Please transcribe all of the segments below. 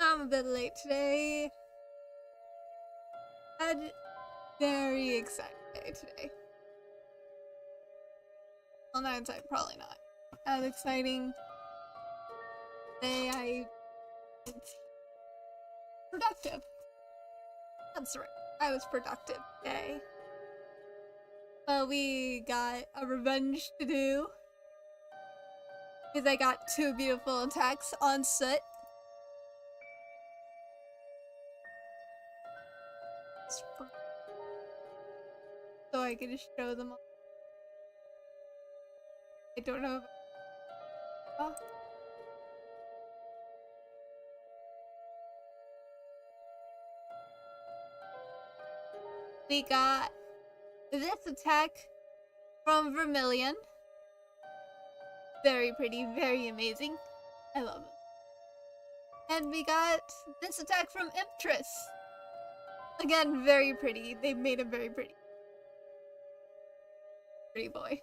I'm a bit late today. Had a very exciting day today. On hindsight, probably not as exciting. Today it's productive. That's right. I was productive today. We got a revenge to do. Because I got 2 beautiful attacks on Soot. So I can just show them all. I don't know if... Oh. We got this attack from Vermilion. Very pretty, very amazing. I love it. And we got this attack from Imptress. Again, very pretty. They made him very pretty. Pretty boy.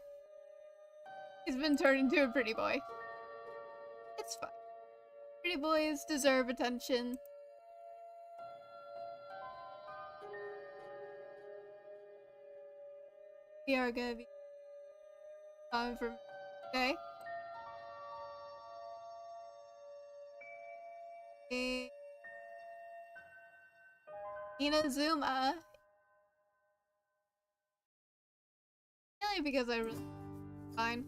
He's been turned into a pretty boy. It's fine. Pretty boys deserve attention. We are gonna be coming from okay. Inazuma. Really because I really fine.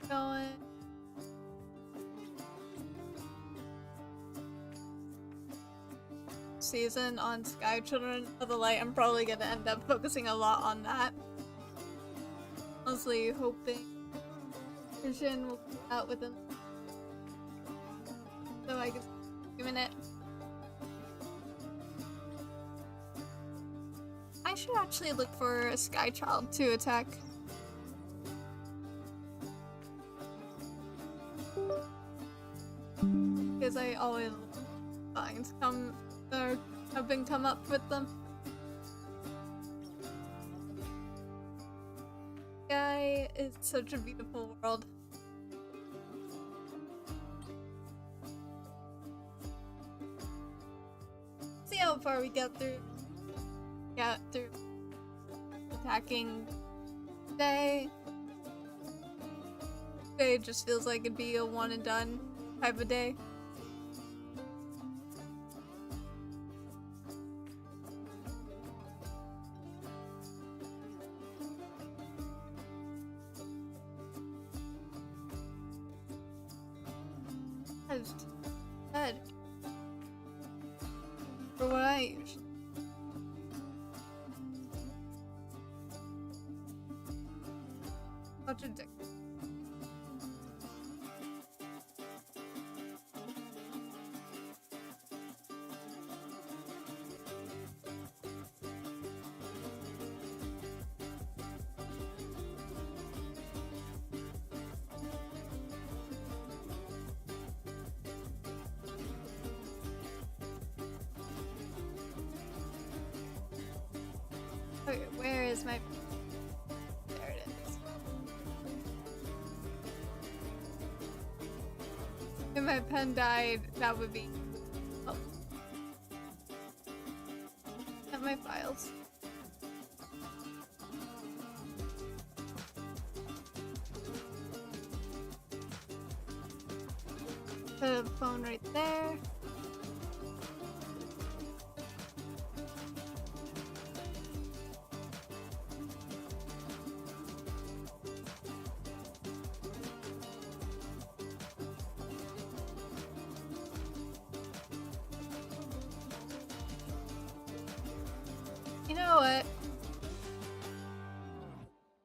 Going. Season on Sky Children of the Light. I'm probably gonna end up focusing a lot on that. Mostly hoping Vision will come out within so I can doing it. I should actually look for a Sky Child to attack. Because I always find have been come up with them. Sky is such a beautiful world. See how far we get through. Yeah, through attacking today. Today just feels like it'd be a one and done type of day. Good. For what I usually such a dick. Okay, where is my... There it is. If my pen died, that would be... Oh. At my files. Put a phone right there. You know what?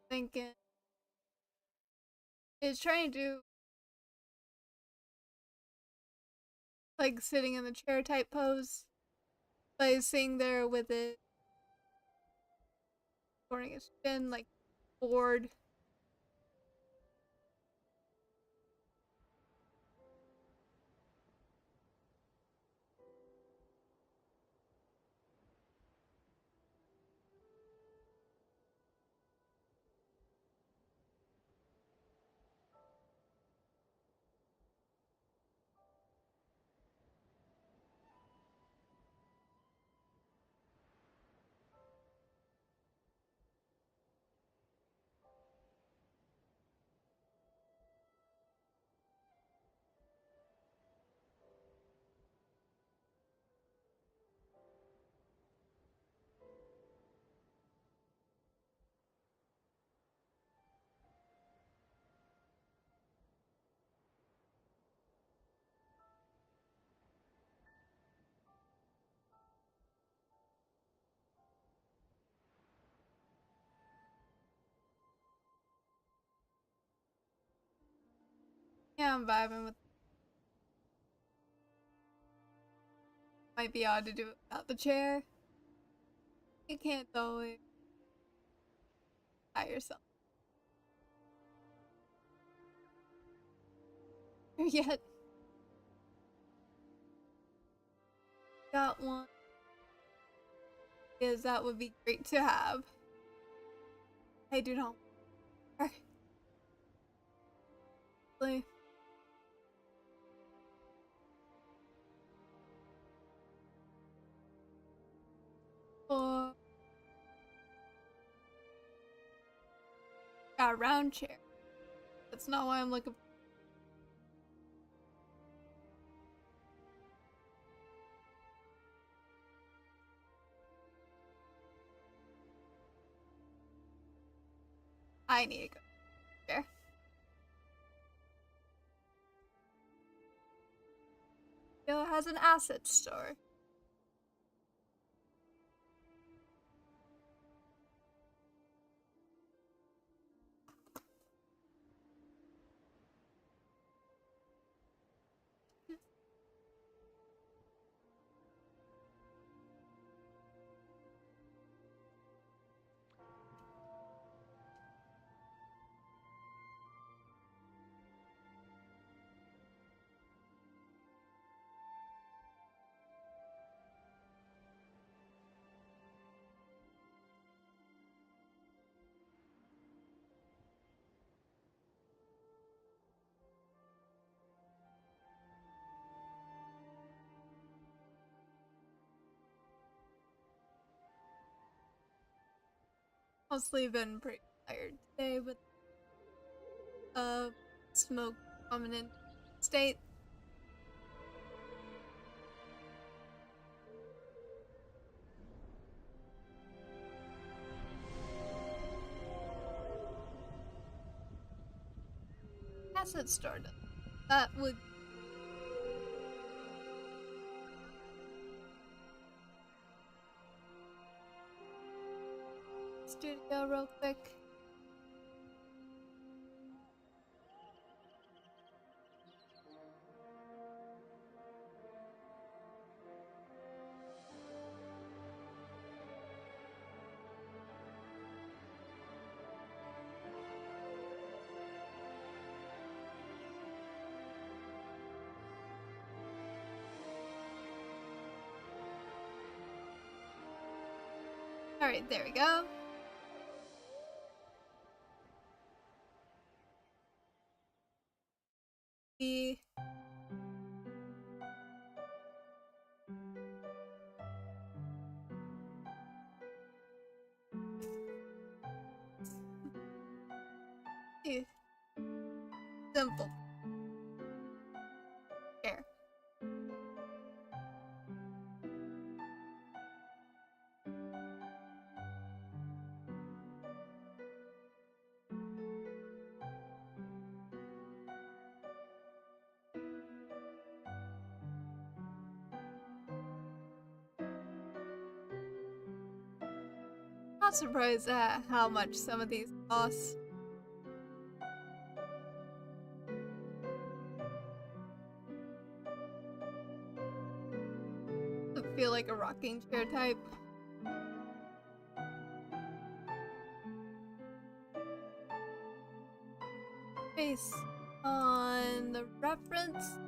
Thinking is trying to do like sitting in the chair type pose, like sitting there with it, supporting his chin, like bored. Yeah, I'm vibing with. Might be odd to do it without the chair. You can't always by yourself. Yet. Got one. Because that would be great to have. I do not. Play. Or got a round chair. That's not why I'm looking for. I need to go there. It has an asset store. Mostly been pretty tired today with smoke prominent state. Asset startup. That would studio real quick. Alright, there we go. The simple. Here. Not surprised at how much some of these cost. I feel like a rocking chair type. Based on the reference,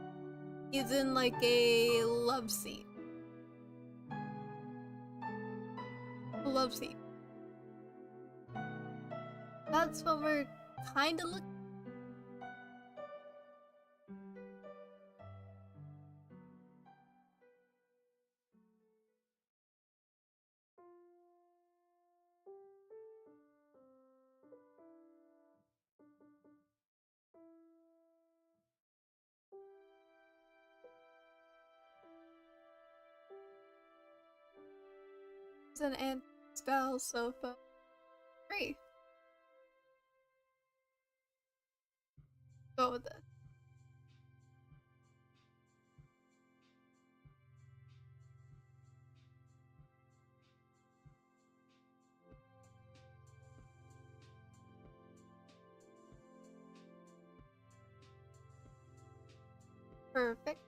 he's in like a love seat. A love seat. That's what we're kind of looking. It's an antique style sofa. Great. Go with this. Perfect.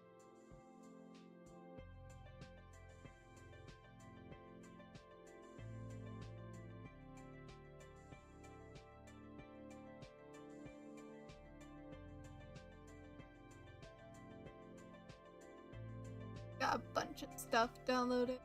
Got a bunch of stuff downloaded.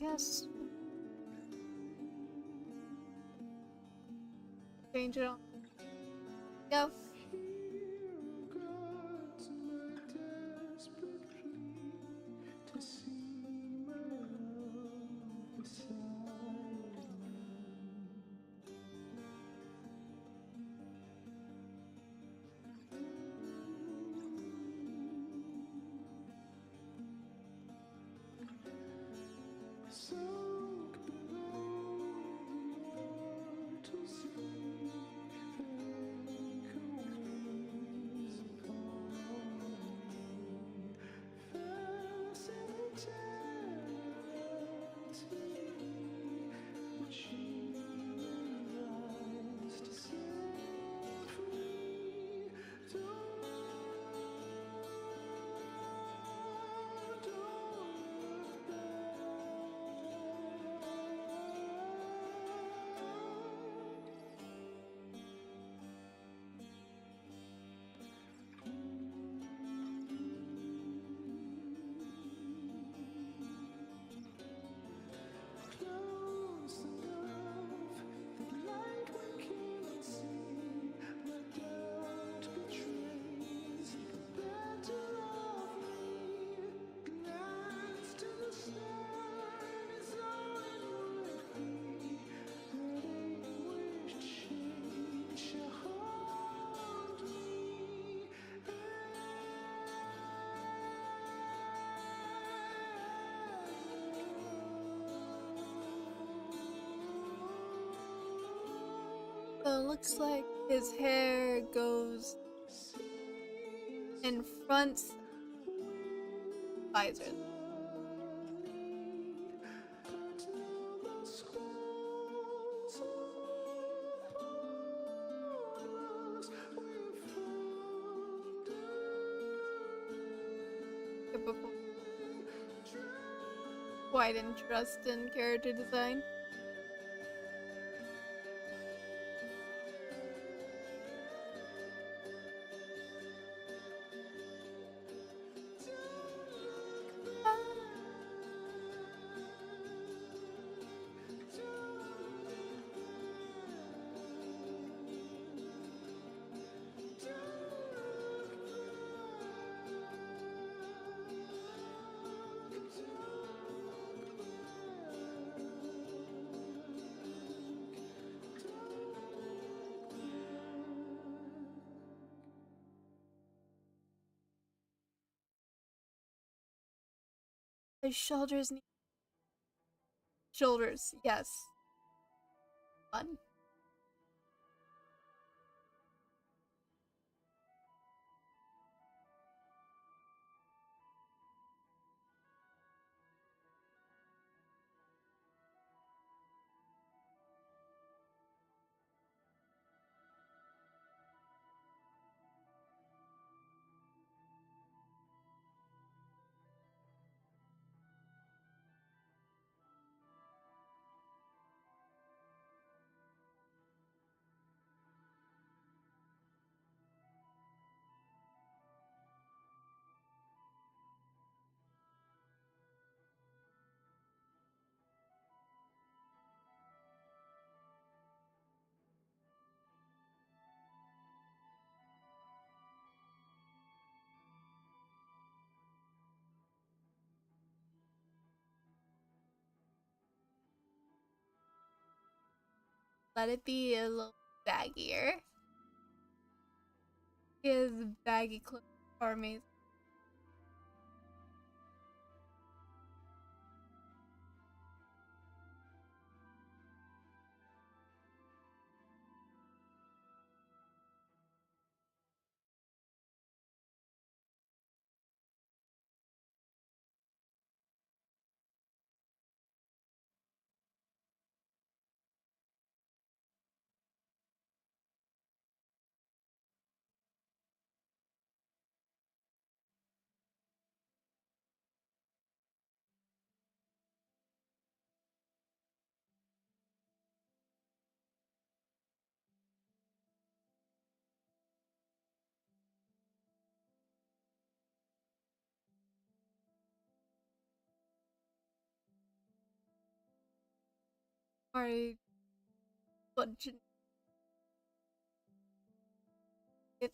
Yes. Change it on. Go. So it looks like his hair goes in front visor. Quite interesting character design. His shoulders, yes. Fun. let it be a little baggier. His baggy clothes are amazing. Or bunch it.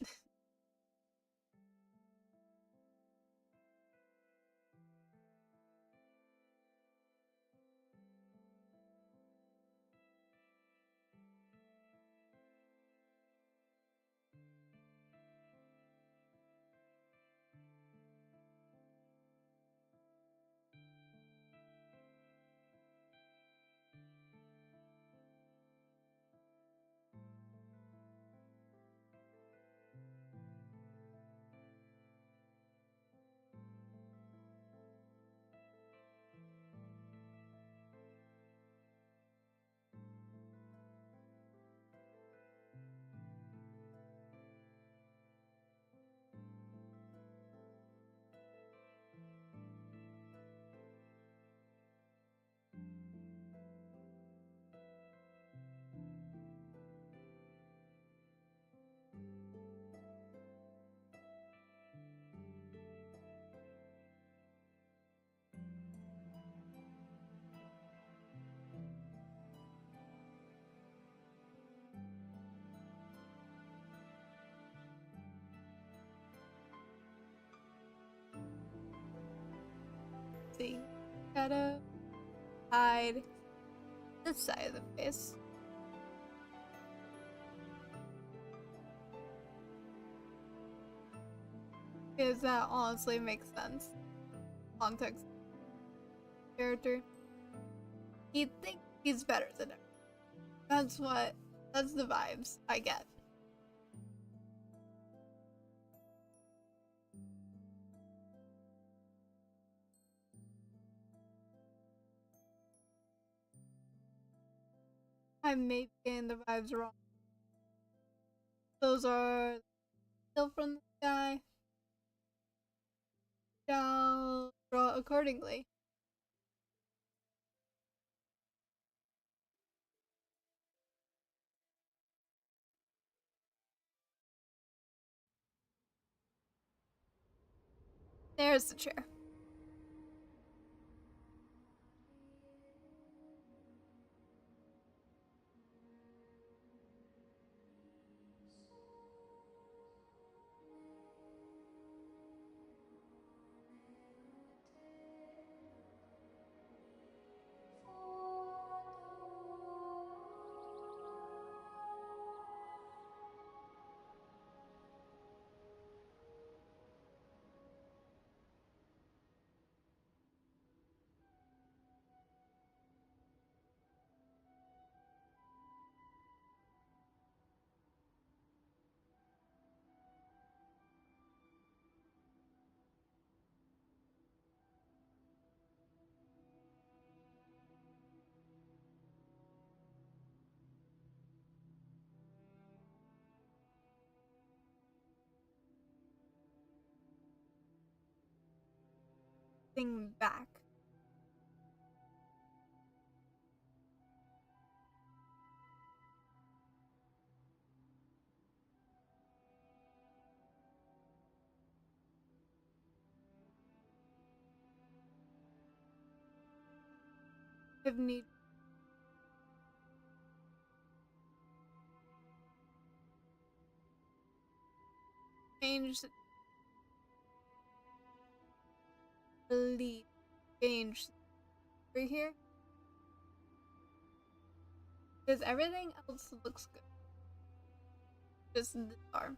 See, gotta hide this side of the face. Because that honestly makes sense. Context. Character. He'd think he's better than her. That's the vibes I get. I may be getting the vibes wrong. Those are still from the sky. Shall draw accordingly. There's the chair. Thing back. If need. Change the lead. Change over here. Because everything else looks good. Just the arm.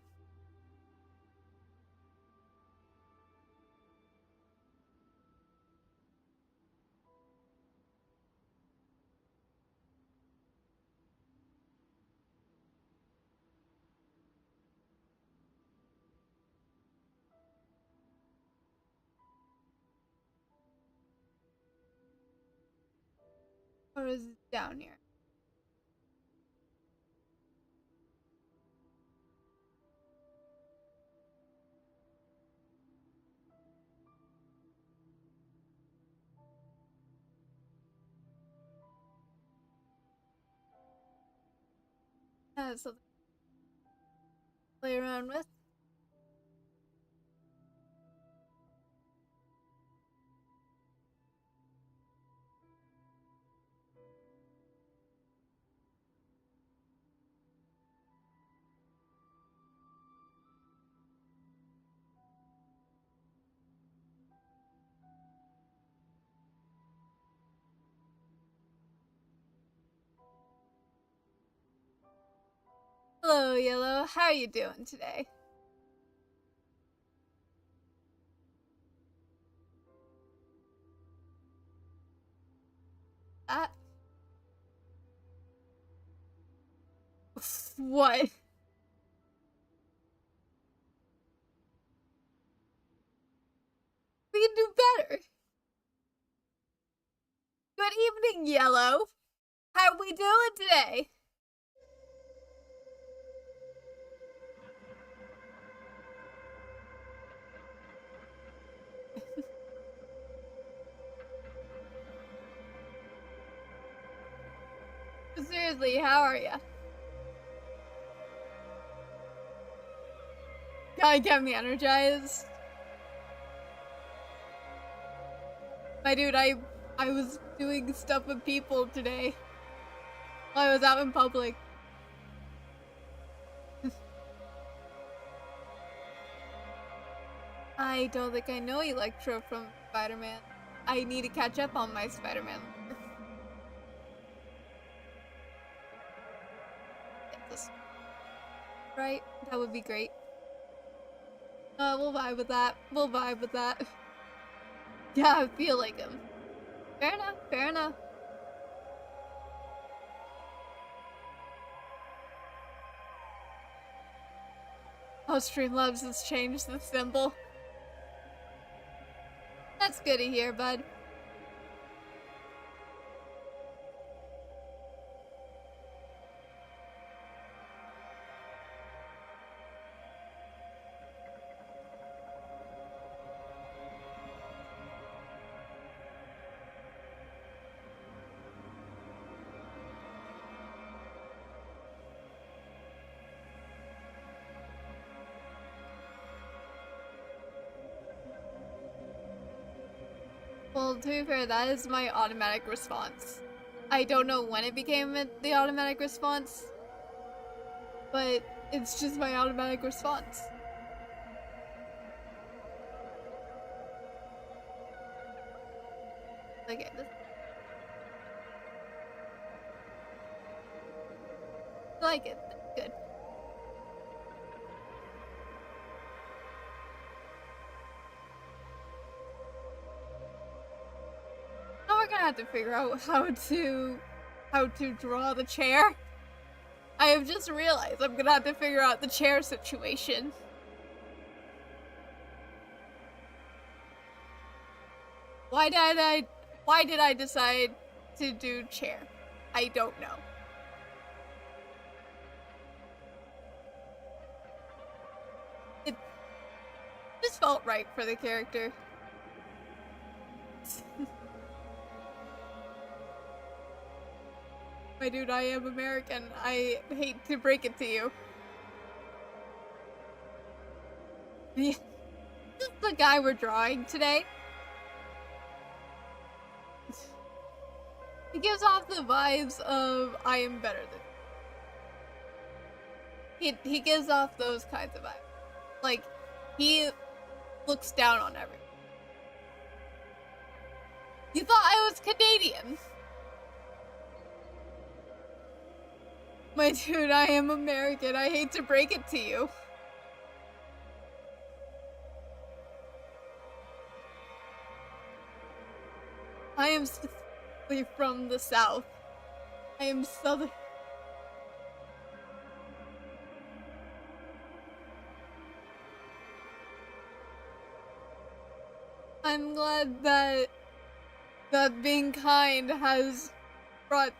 Or is it down here? So play around with. Hello, Yellow. How are you doing today? What? We can do better. Good evening, Yellow. How are we doing today? Seriously, how are ya? Gotta get me energized. My dude, I was doing stuff with people today. While I was out in public. I don't think I know Electro from Spider-Man. I need to catch up on my Spider-Man lore. Right? That would be great. We'll vibe with that. We'll vibe with that. Yeah, I feel like him. Fair enough, fair enough. Oh, Streamlabs has changed the symbol. That's good to hear, bud. Well, to be fair, that is my automatic response. I don't know when it became the automatic response, but it's just my automatic response. Okay, I like it. Good. Now we're gonna have to figure out how to draw the chair. I have just realized I'm gonna have to figure out the chair situation. Why did I decide to do chair? I don't know. It just felt right for the character. My dude, I am American. I hate to break it to you. Yeah. This is the guy we're drawing today. He gives off the vibes of I am better than. He gives off those kinds of vibes. Like, he looks down on everyone. You thought I was Canadian. My dude, I am American. I hate to break it to you. I am specifically from the South. I am Southern. I'm glad that being kind has brought.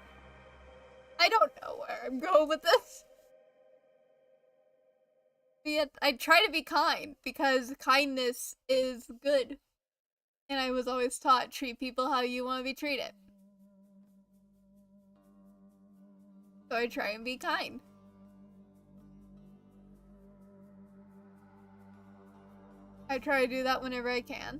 I don't know where I'm going with this. But yet, I try to be kind because kindness is good. And I was always taught treat people how you want to be treated. So I try and be kind. I try to do that whenever I can.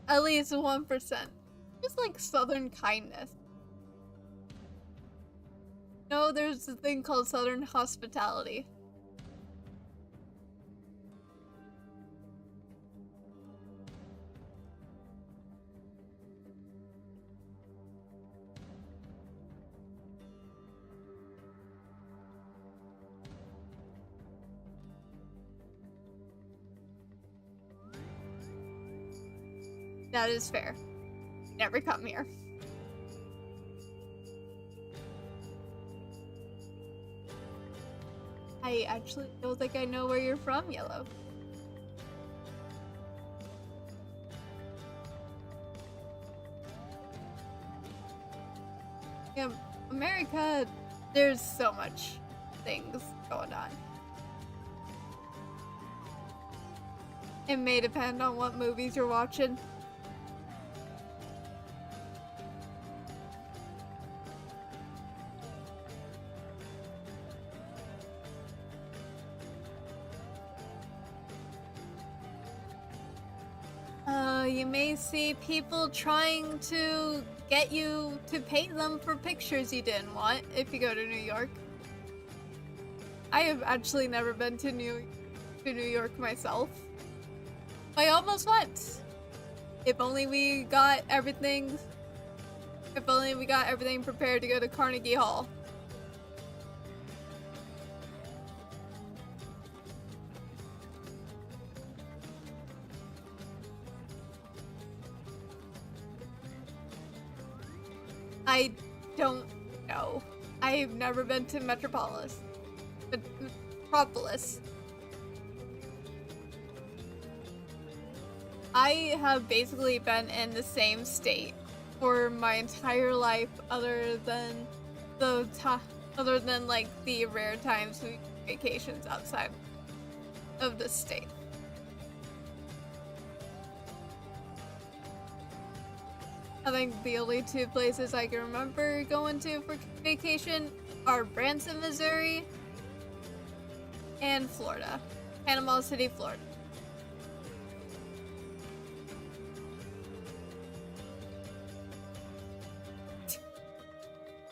At least 1%. Just like Southern kindness. No, there's a thing called Southern hospitality. That is fair. Never come here. I actually don't think I know where you're from, Yellow. Yeah, America, there's so much things going on. It may depend on what movies you're watching. You may see people trying to get you to pay them for pictures you didn't want if you go to New York. I have actually never been to New York myself. I almost went. If only we got everything prepared to go to Carnegie Hall. I don't know. I've never been to Metropolis. I have basically been in the same state for my entire life, other than like the rare times we vacations outside of the state. I think the only two places I can remember going to for vacation are Branson, Missouri, and Florida. Panama City, Florida.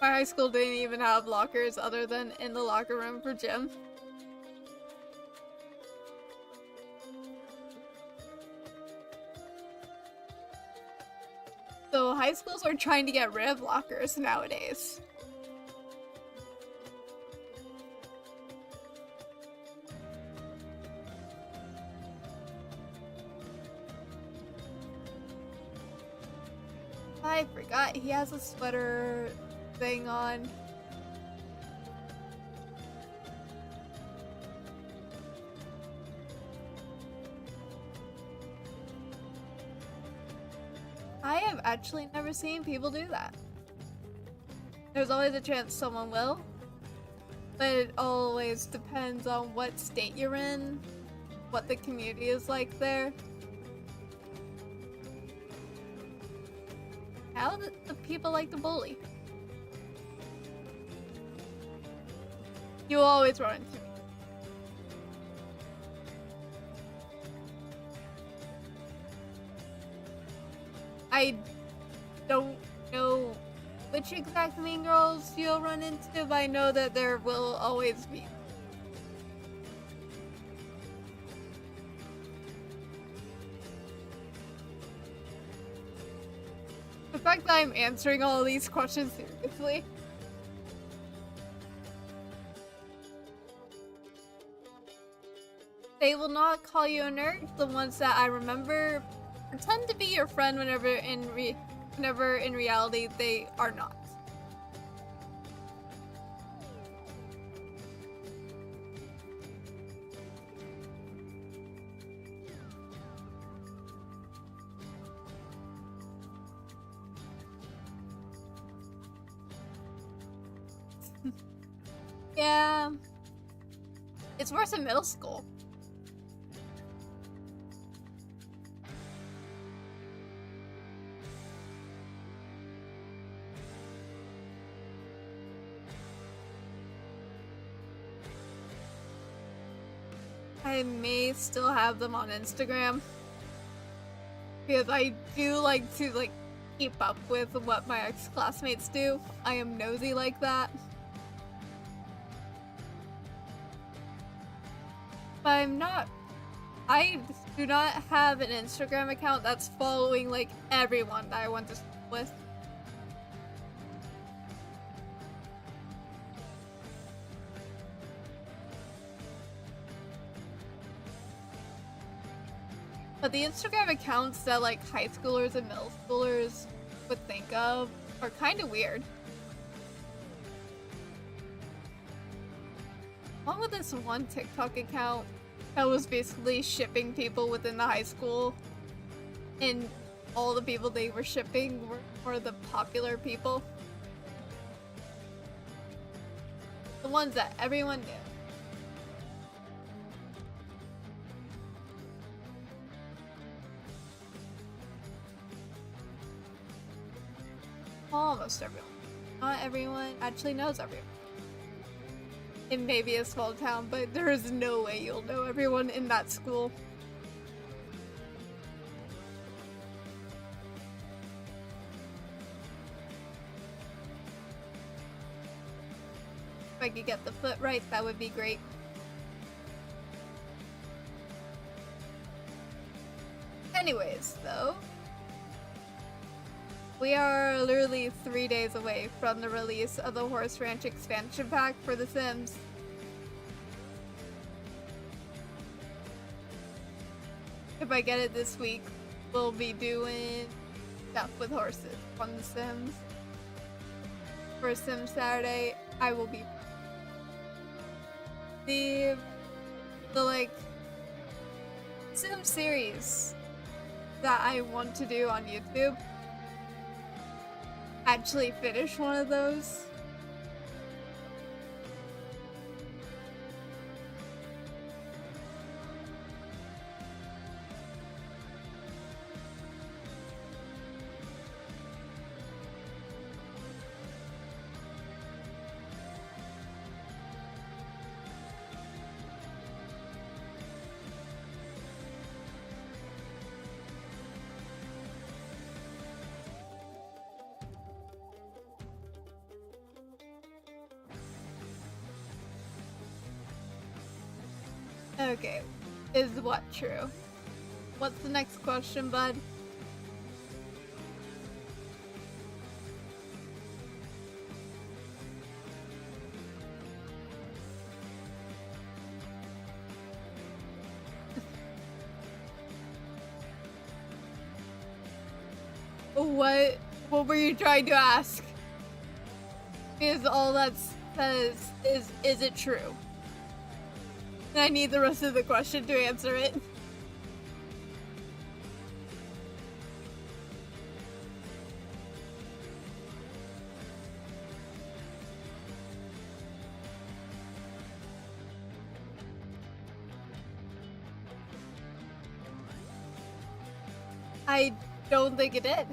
My high school didn't even have lockers other than in the locker room for gym. So high schools are trying to get rid of lockers nowadays. I forgot he has a sweater thing on. I have actually never seen people do that. There's always a chance someone will, but it always depends on what state you're in, what the community is like there. How do the people like to bully? You always run into me. I don't know which exact Mean Girls you'll run into, but I know that there will always be. The fact that I'm answering all of these questions seriously. They will not call you a nerd. The ones that I remember pretend to be your friend whenever in reality they are not. Yeah. It's worse in middle school. I may still have them on Instagram because I do like to keep up with what my ex-classmates do. I am nosy like that. But I do not have an Instagram account that's following like everyone that I went to school with. But the Instagram accounts that like high schoolers and middle schoolers would think of are kind of weird. Along with this one TikTok account that was basically shipping people within the high school, and all the people they were shipping were the popular people. The ones that everyone knew. Almost everyone. Not everyone actually knows everyone. It may be a small town, but there is no way you'll know everyone in that school. If I could get the foot right, that would be great. Anyways, though, we are literally 3 days away from the release of the Horse Ranch expansion pack for The Sims. If I get it this week, we'll be doing stuff with horses on The Sims. For Sim Saturday, I will be the like Sim series that I want to do on YouTube. Actually finish one of those. Okay, is what true? What's the next question, bud? What were you trying to ask? Because all that says is it true? And I need the rest of the question to answer it. I don't think it did.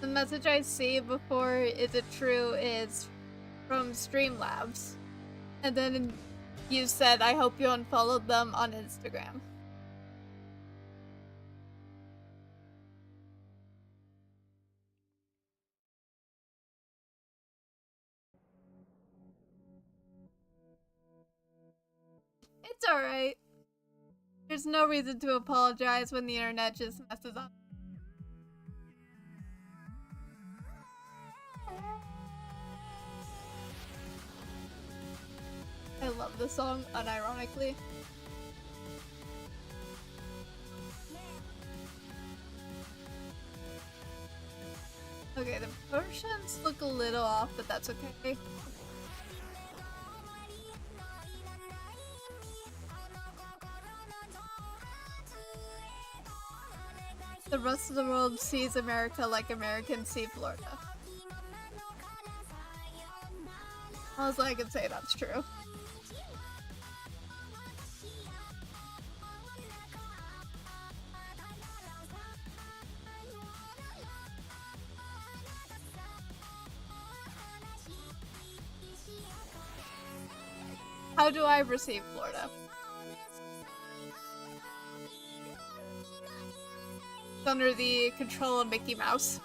The message I see before "is it true" is from Streamlabs. And then you said, "I hope you unfollowed them on Instagram." It's alright. There's no reason to apologize when the internet just messes up. I love the song, unironically. Okay, the proportions look a little off, but that's okay. The rest of the world sees America like Americans see Florida. Also, I can say that's true. How do I perceive Florida? It's under the control of Mickey Mouse.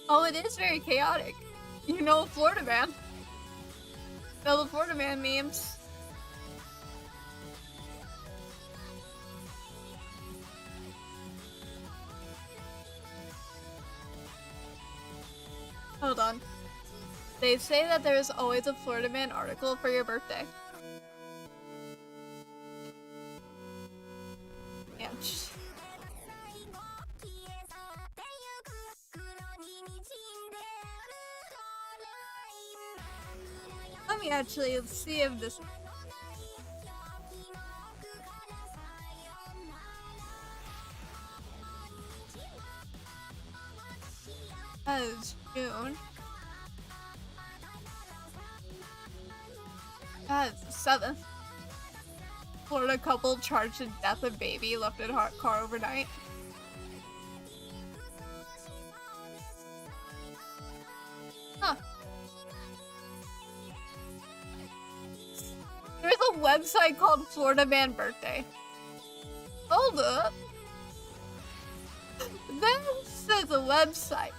Oh, it is very chaotic. You know Florida Man. Know the Florida Man memes. Hold on. They say that there's always a Florida Man article for your birthday. Yeah. Let me actually see if this... That is June. That is the 7th. Florida couple charged to death of baby left in car overnight. Huh. There's a website called Florida Man Birthday. Hold up. This is a website.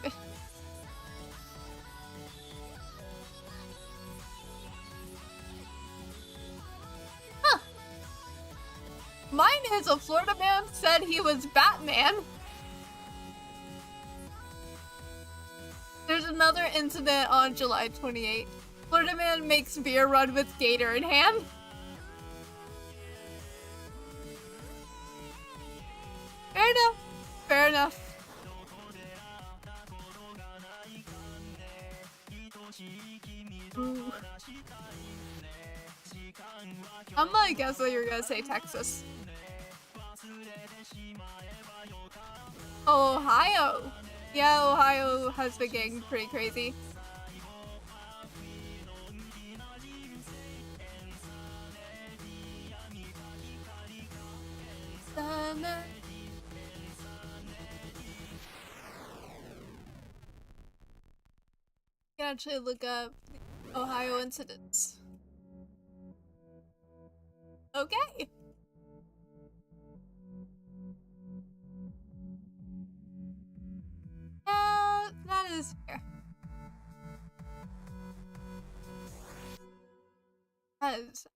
Mine is a Florida man said he was Batman. There's another incident on July 28th. Florida man makes beer run with gator in hand. Fair enough. Fair enough. Ooh. I'm gonna guess that you're gonna say Texas. Ohio. Yeah, Ohio has been getting pretty crazy. You can actually look up Ohio incidents. Okay. That is fair. That is...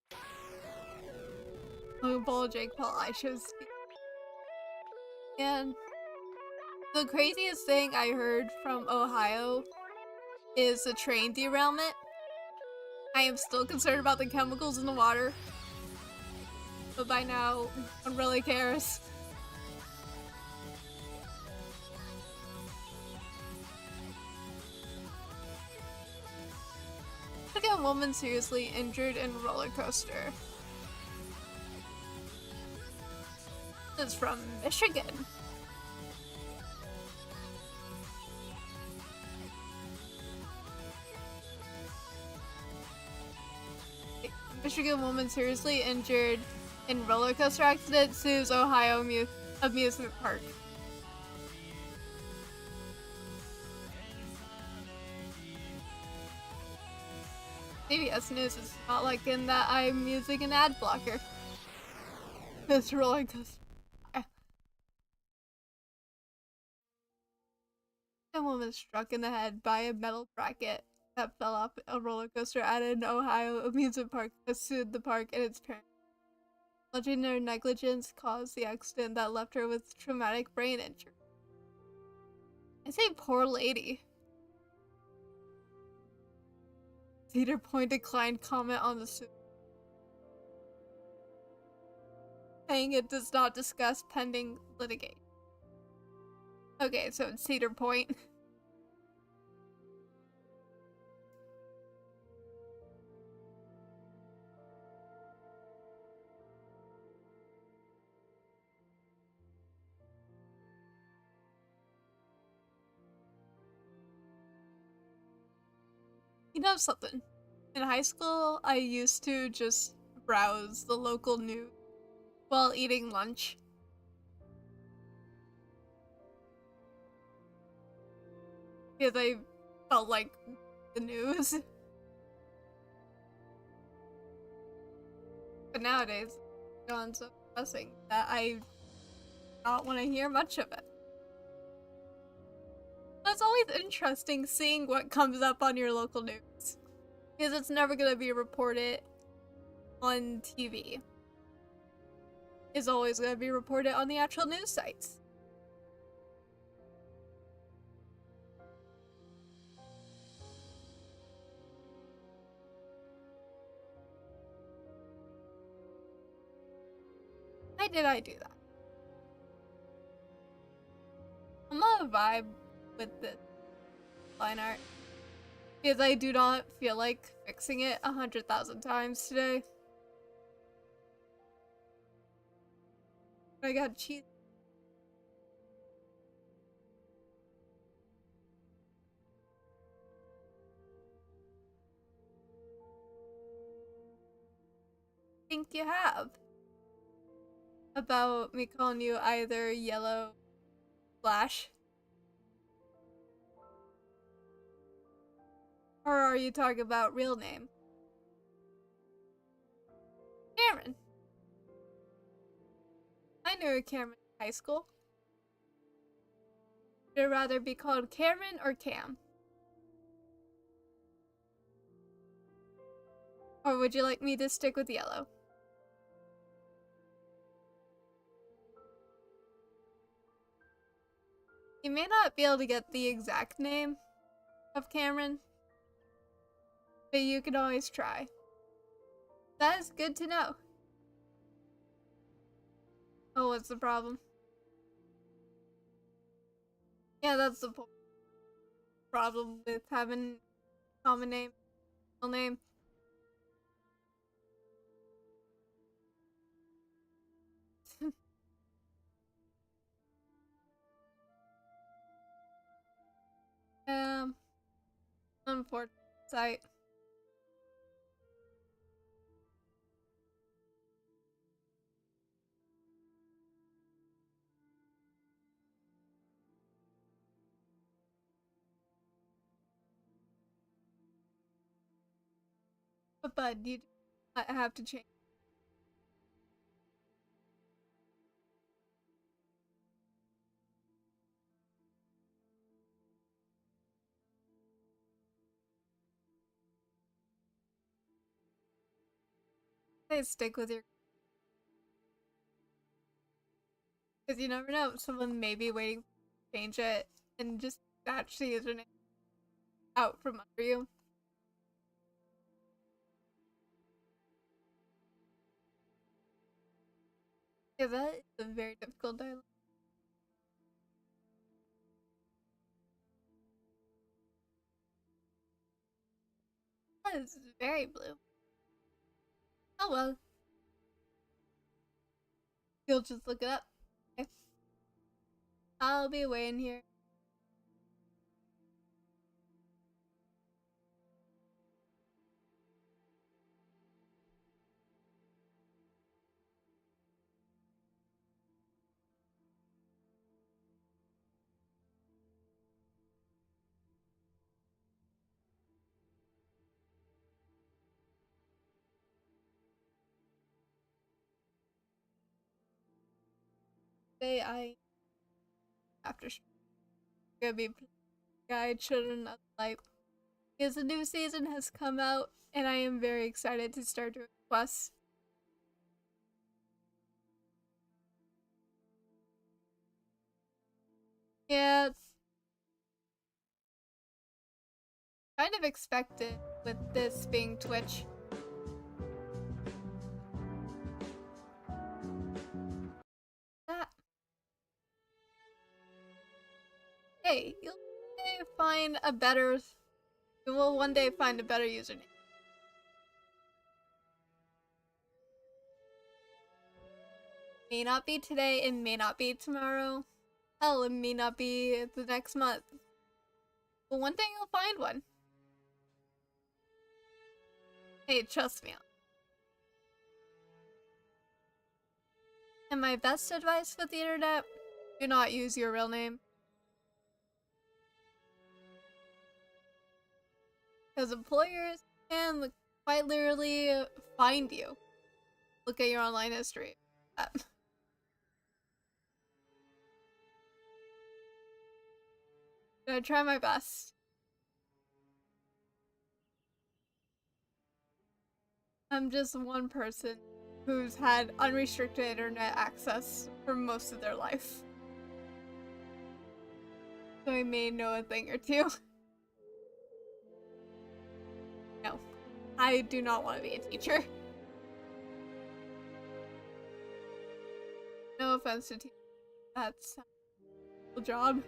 Logan Paul, Jake Paul, I chose. And the craziest thing I heard from Ohio is a train derailment. I am still concerned about the chemicals in the water. But by now, no one really cares. Took a woman seriously injured in a roller coaster. This is from Michigan. Michigan woman seriously injured in roller coaster accident sues Ohio amusement park. CBS News is not like in that I'm using an ad blocker. This roller coaster. A woman struck in the head by a metal bracket that fell off a roller coaster at an Ohio amusement park has sued the park and its parents, alleging their negligence caused the accident that left her with traumatic brain injury. I say poor lady. Cedar Point declined comment on the suit, saying it does not discuss pending litigation. Okay, so it's Cedar Point. You know something? In high school, I used to just browse the local news while eating lunch. Because I felt like the news. But nowadays, it's gone so depressing that I don't want to hear much of it. But it's always interesting seeing what comes up on your local news. Because it's never going to be reported on TV. It's always going to be reported on the actual news sites. Why did I do that? I'm on a vibe with this line art. Because I do not feel like fixing it 100,000 times today. I got cheese. Think you have about me calling you either Yellow Flash, or are you talking about real name? Cameron. I knew a Cameron in high school. Would you rather be called Cameron or Cam? Or would you like me to stick with Yellow? You may not be able to get the exact name of Cameron, but you can always try. That is good to know. Oh, what's the problem? Yeah, that's the problem with having a common name, full name. Unfortunate sight. But bud, you have to change. Hey, stick with your, because you never know. Someone may be waiting to change it and just snatch the username out from under you. Yeah, that is a very difficult dialogue. That is very blue. Oh well. You'll just look it up. Okay. I'll be waiting here. Today I after gonna be guide Children of Light because the new season has come out and I am very excited to start doing quests. Yeah, it's kind of expected with this being Twitch. That. Hey, you'll one day find a better. You will one day find a better username. May not be today, it may not be tomorrow. Hell, it may not be the next month. But one day you'll find one. Hey, trust me. And my best advice with the internet, do not use your real name. Because employers can quite literally find you. Look at your online history. I try my best. I'm just one person who's had unrestricted internet access for most of their life. So I may know a thing or two. No, I do not want to be a teacher. No offense to teachers. That's a job.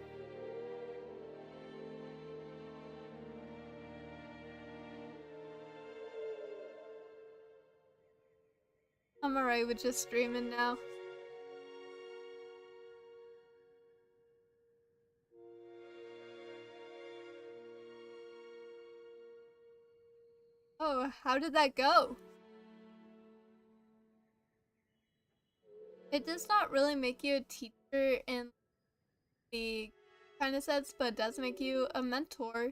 I'm alright with just streaming now. Oh, how did that go? It does not really make you a teacher in the kind of sense, but it does make you a mentor.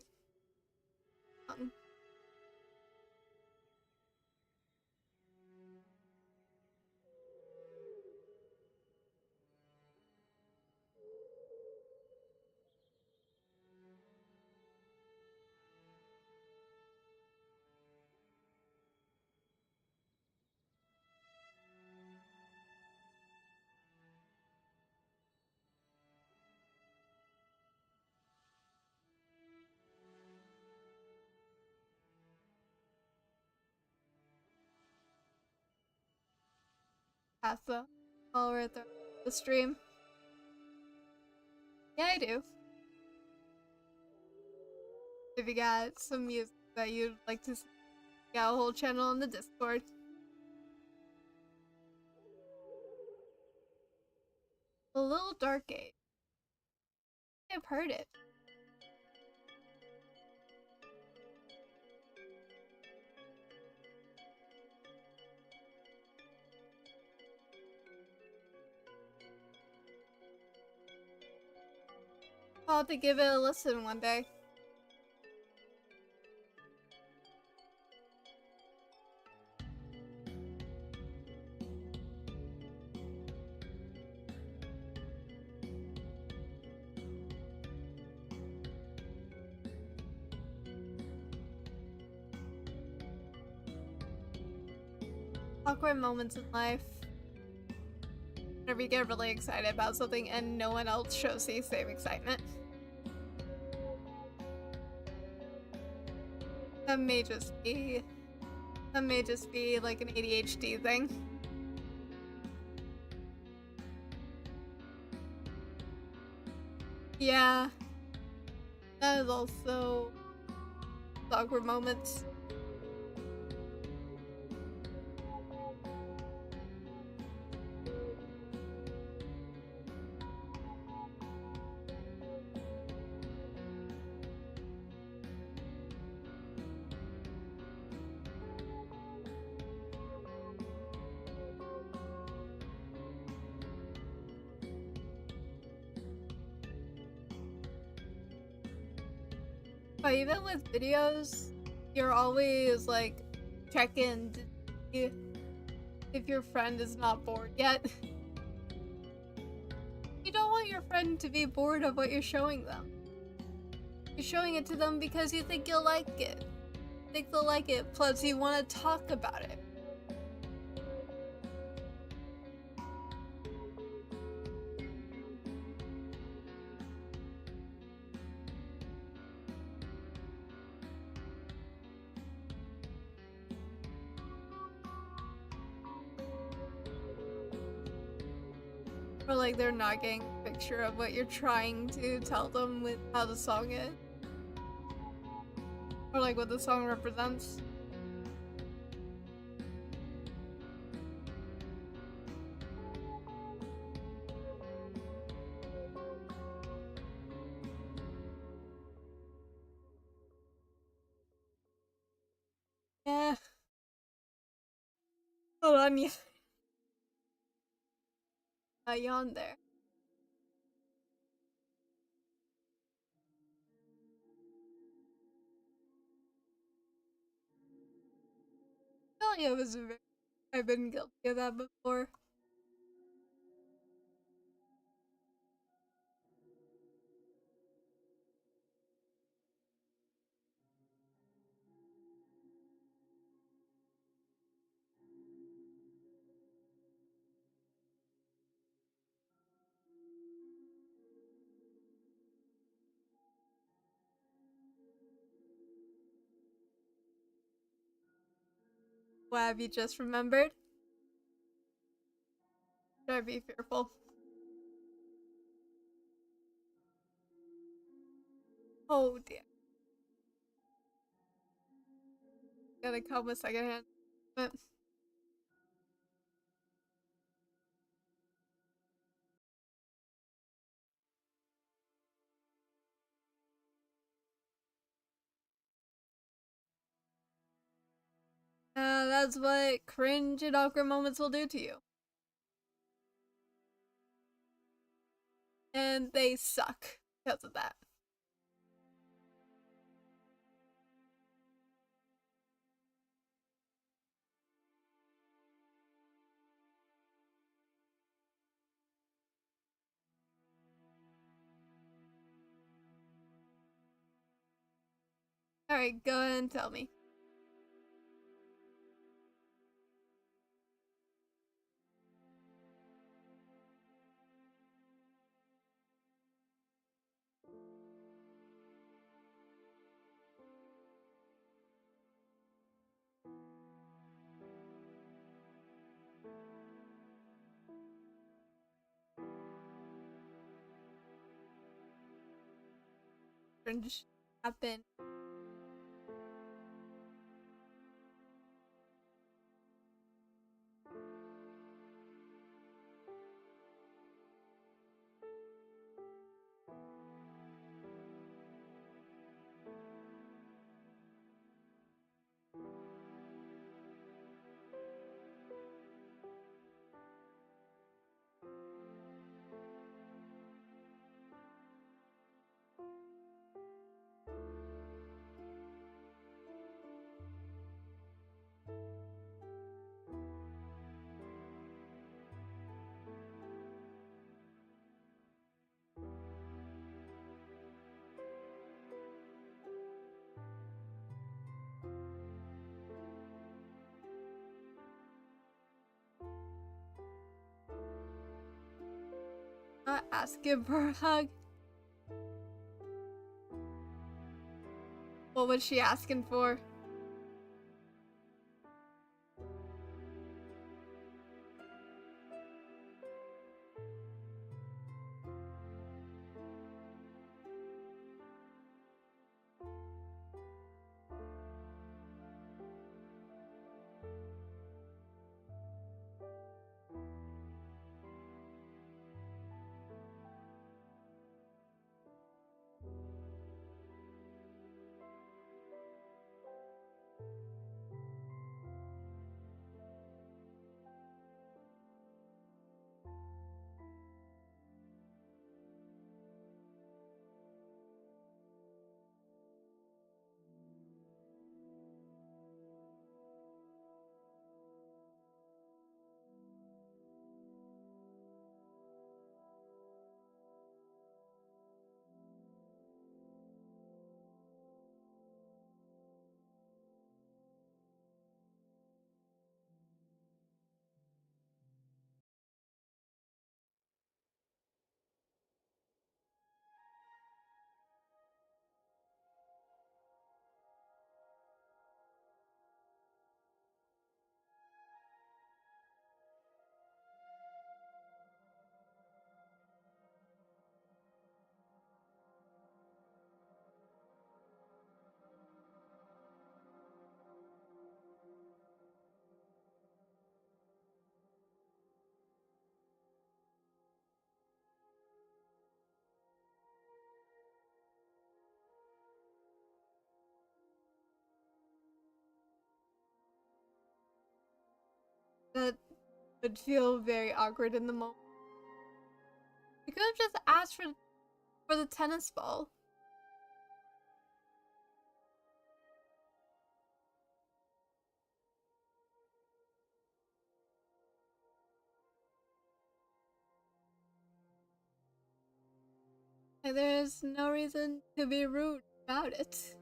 Casa while we're at the stream. Yeah, I do. If you got some music that you'd like to see, got a whole channel on the Discord. A Little Dark Age. I've heard it. I'll have to give it a listen one day. Awkward moments in life. Whenever you get really excited about something and no one else shows the same excitement. That may just be like an ADHD thing. Yeah. That is also awkward moments. But even with videos, you're always like checking to see if your friend is not bored yet. friend to be bored of what you're showing them. You're showing it to them because you think you'll like it. You think they'll like it, plus you want to talk about it. Or like they're not getting a picture of what you're trying to tell them with how the song is. Or like what the song represents. Yeah. Hold on, yeah. Yawn there. I feel like I've been guilty of that before. What have you just remembered? Should I be fearful? Oh dear. Gotta come with secondhand. But that's what cringe and awkward moments will do to you. And they suck because of that. Alright, go ahead and tell me. Cringe happen. Not asking for a hug. What was she asking for? That would feel very awkward in the moment. You could have just asked for the tennis ball. There's no reason to be rude about it.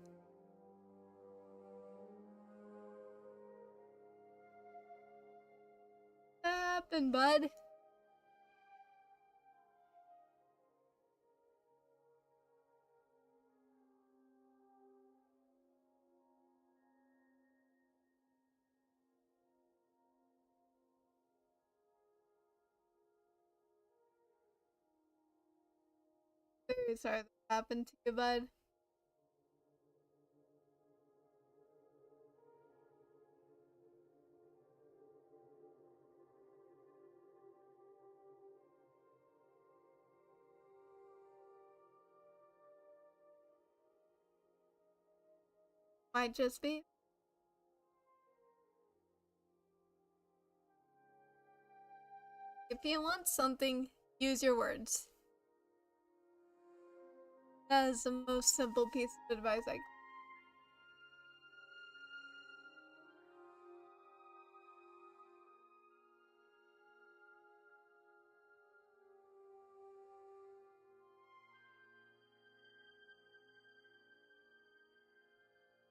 What happened, bud? Very sorry that happened to you, bud. Might just be. If you want something, use your words. That is the most simple piece of advice I.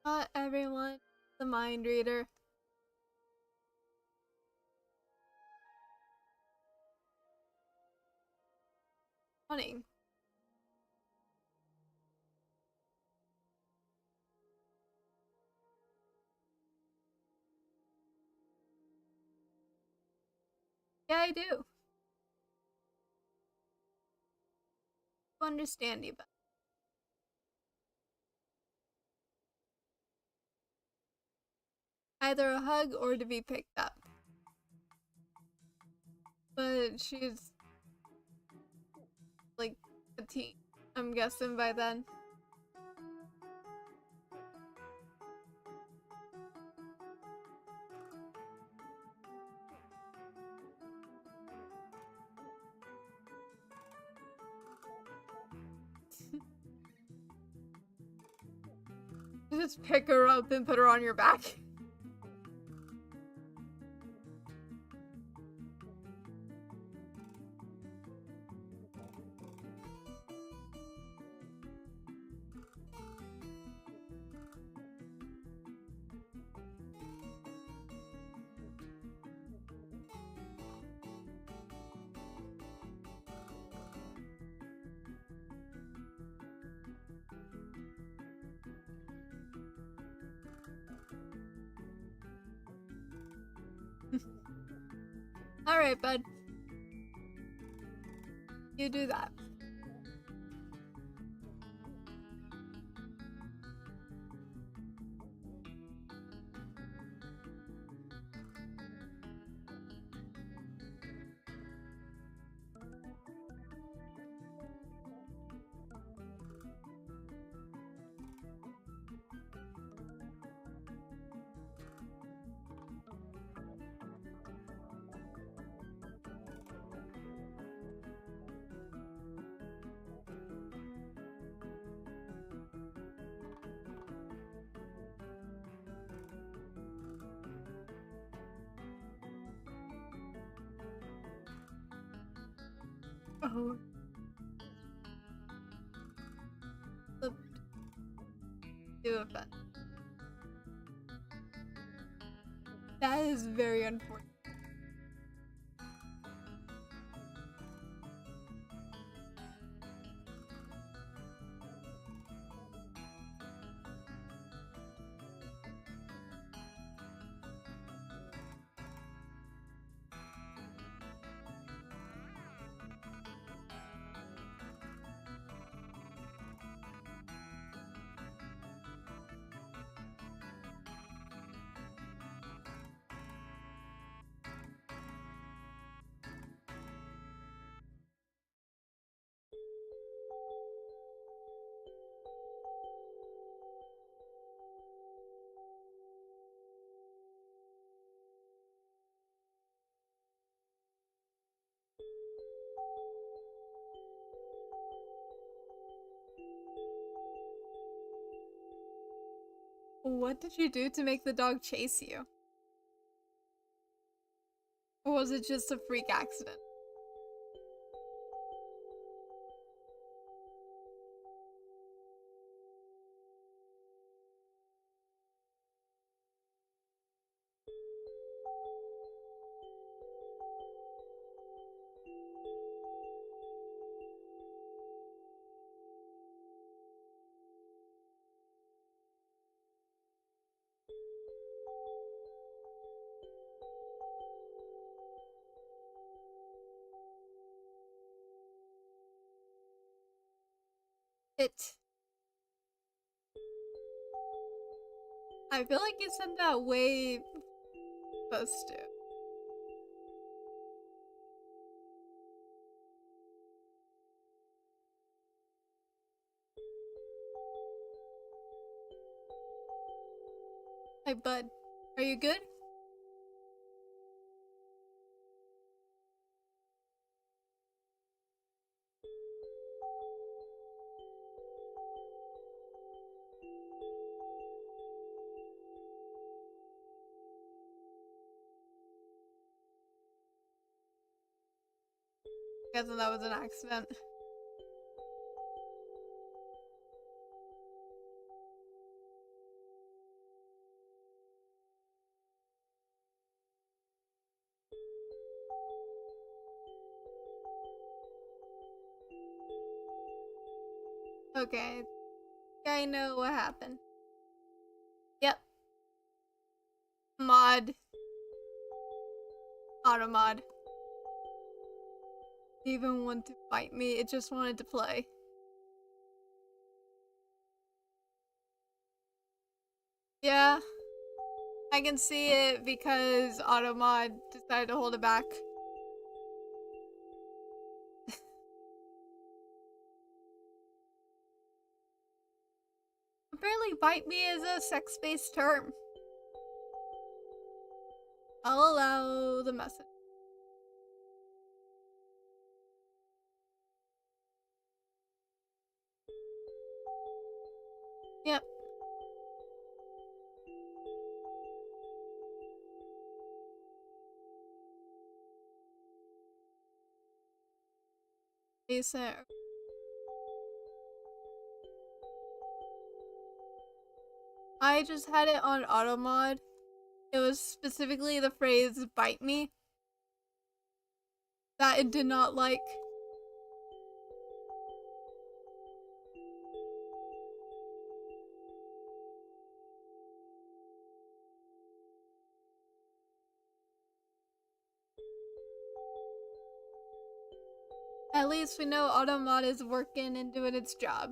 Not everyone is a mind reader. Funny. Yeah, I do. Understand you, but either a hug or to be picked up. But she's like a teen, I'm guessing by then. Just pick her up and put her on your back. Alright, bud. You do that. Oh. Flipped to a fence. That is very unfortunate. What did you do to make the dog chase you? Or was it just a freak accident? I feel like you said that way supposed to. Hey, bud. Are you good? Guessing that was an accident. Okay. I know what happened. Yep. Mod. Auto mod. Didn't even want to fight me, it just wanted to play. Yeah. I can see it because auto mod decided to hold it back. Apparently bite me is a sex-based term. I'll allow the message. Yep. Decent. I just had it on auto mod. It was specifically the phrase bite me that it did not like. At least we know auto mod is working and doing its job.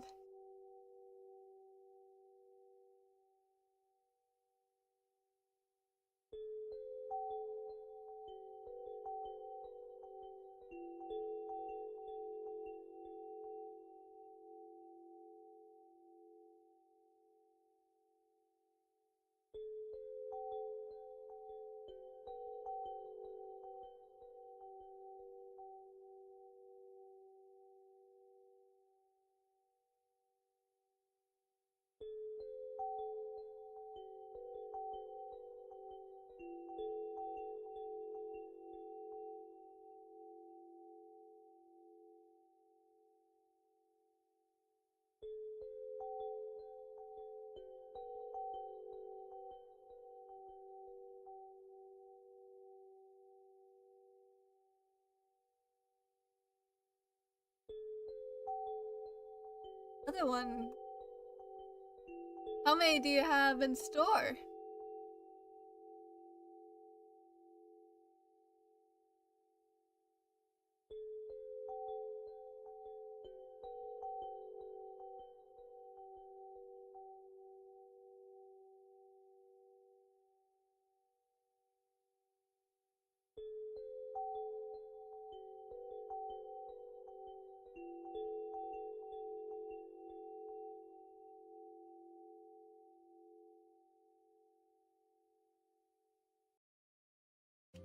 Other one. How many do you have in store?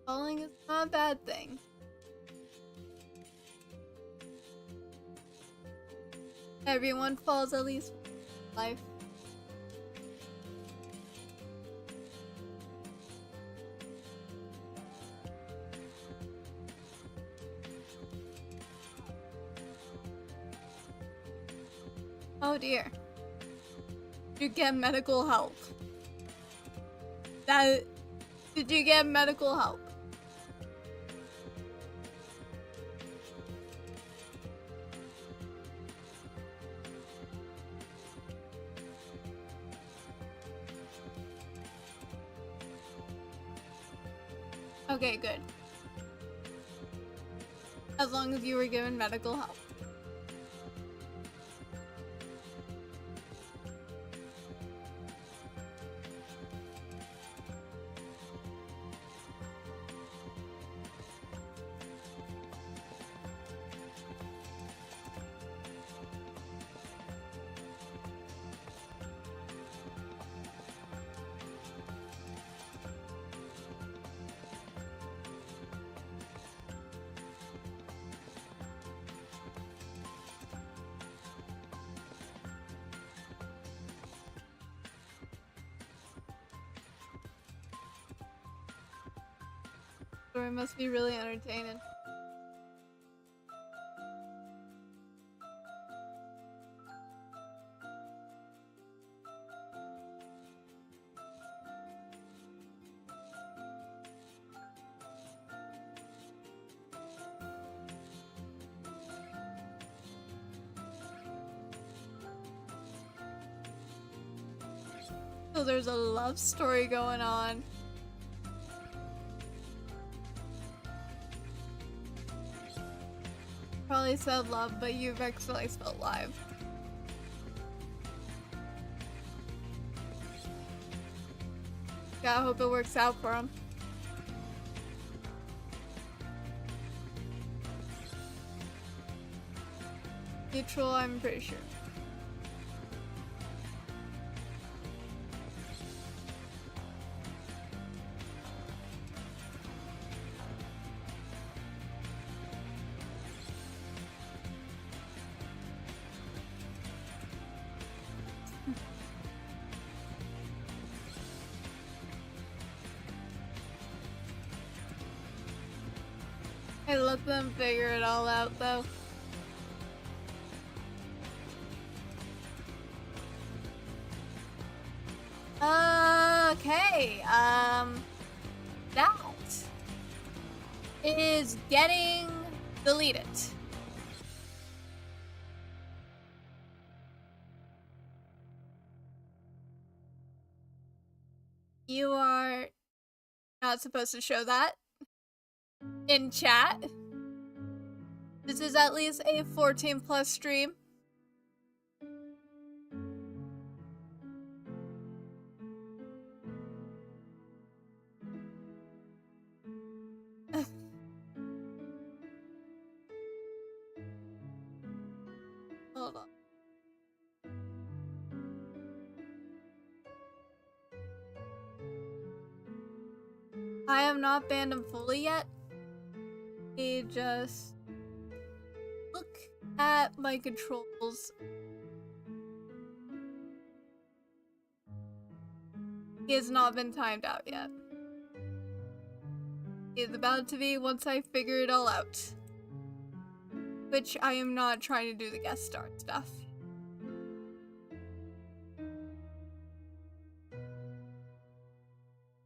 Falling is not a bad thing. Everyone falls at least once in life. Oh dear. You get medical help. Did you get medical help? Okay, good. As long as you were given medical help. Story must be really entertaining. So there's a love story going on. Probably said love, but you've accidentally spelled live. Yeah, I hope it works out for him. Neutral, I'm pretty sure. I let them figure it all out, though. Okay, that is getting deleted. You are not supposed to show that in chat. This is at least a 14+ stream. Hold on. I have not banned him fully yet. He just look at my controls. He has not been timed out yet. He is about to be once I figure it all out. Which I am not trying to do the guest star stuff.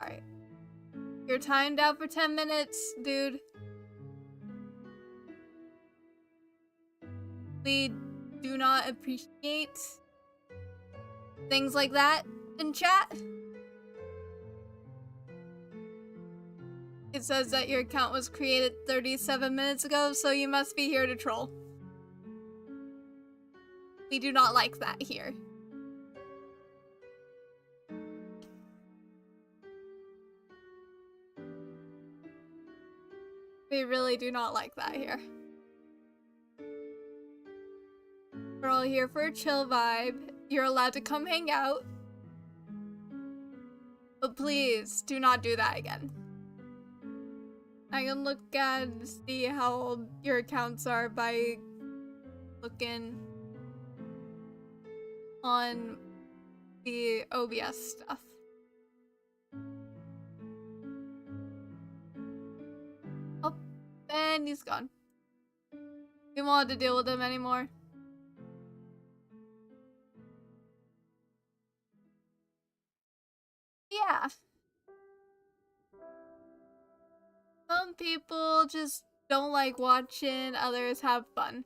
Alright. You're timed out for 10 minutes, dude. We do not appreciate things like that in chat. It says that your account was created 37 minutes ago, so you must be here to troll. We do not like that here. We really do not like that here. We're all here for a chill vibe. You're allowed to come hang out. But please, do not do that again. I can look at and see how old your accounts are by looking on the OBS stuff. Oh, and he's gone. We won't have to deal with him anymore. yeah. Some people just don't like watching others have fun.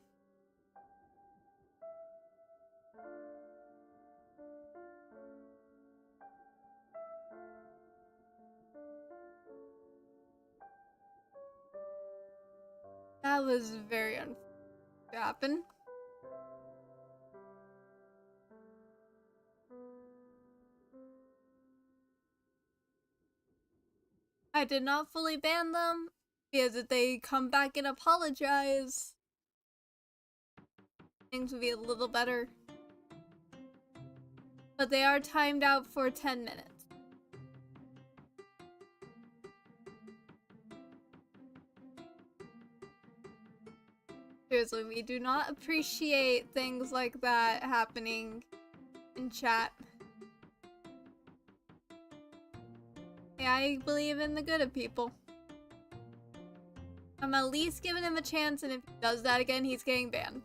That was very unfortunate to happen. I did not fully ban them, because if they come back and apologize, things would be a little better. But they are timed out for 10 minutes. Seriously, we do not appreciate things like that happening in chat. Yeah, I believe in the good of people. I'm at least giving him a chance, and if he does that again, he's getting banned.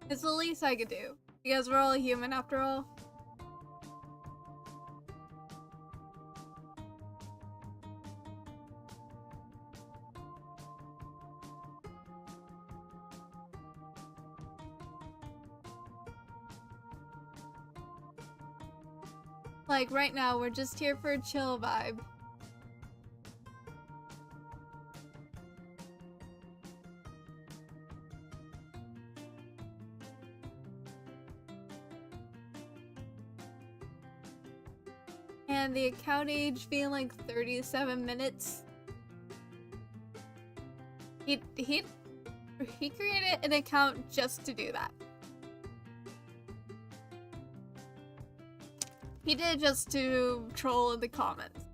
It's the least I could do, because we're all human after all. Like, right now, we're just here for a chill vibe. And the account age being like 37 minutes. He created an account just to do that. He did it just to troll in the comments.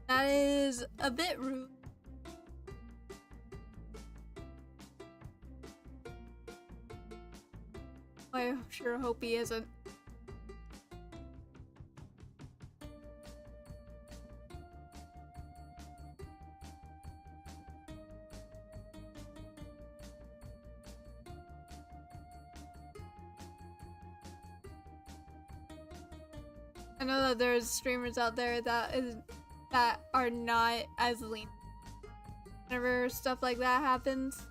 That is a bit rude. I sure hope he isn't. I know that there's streamers out there that are not as lean whenever stuff like that happens.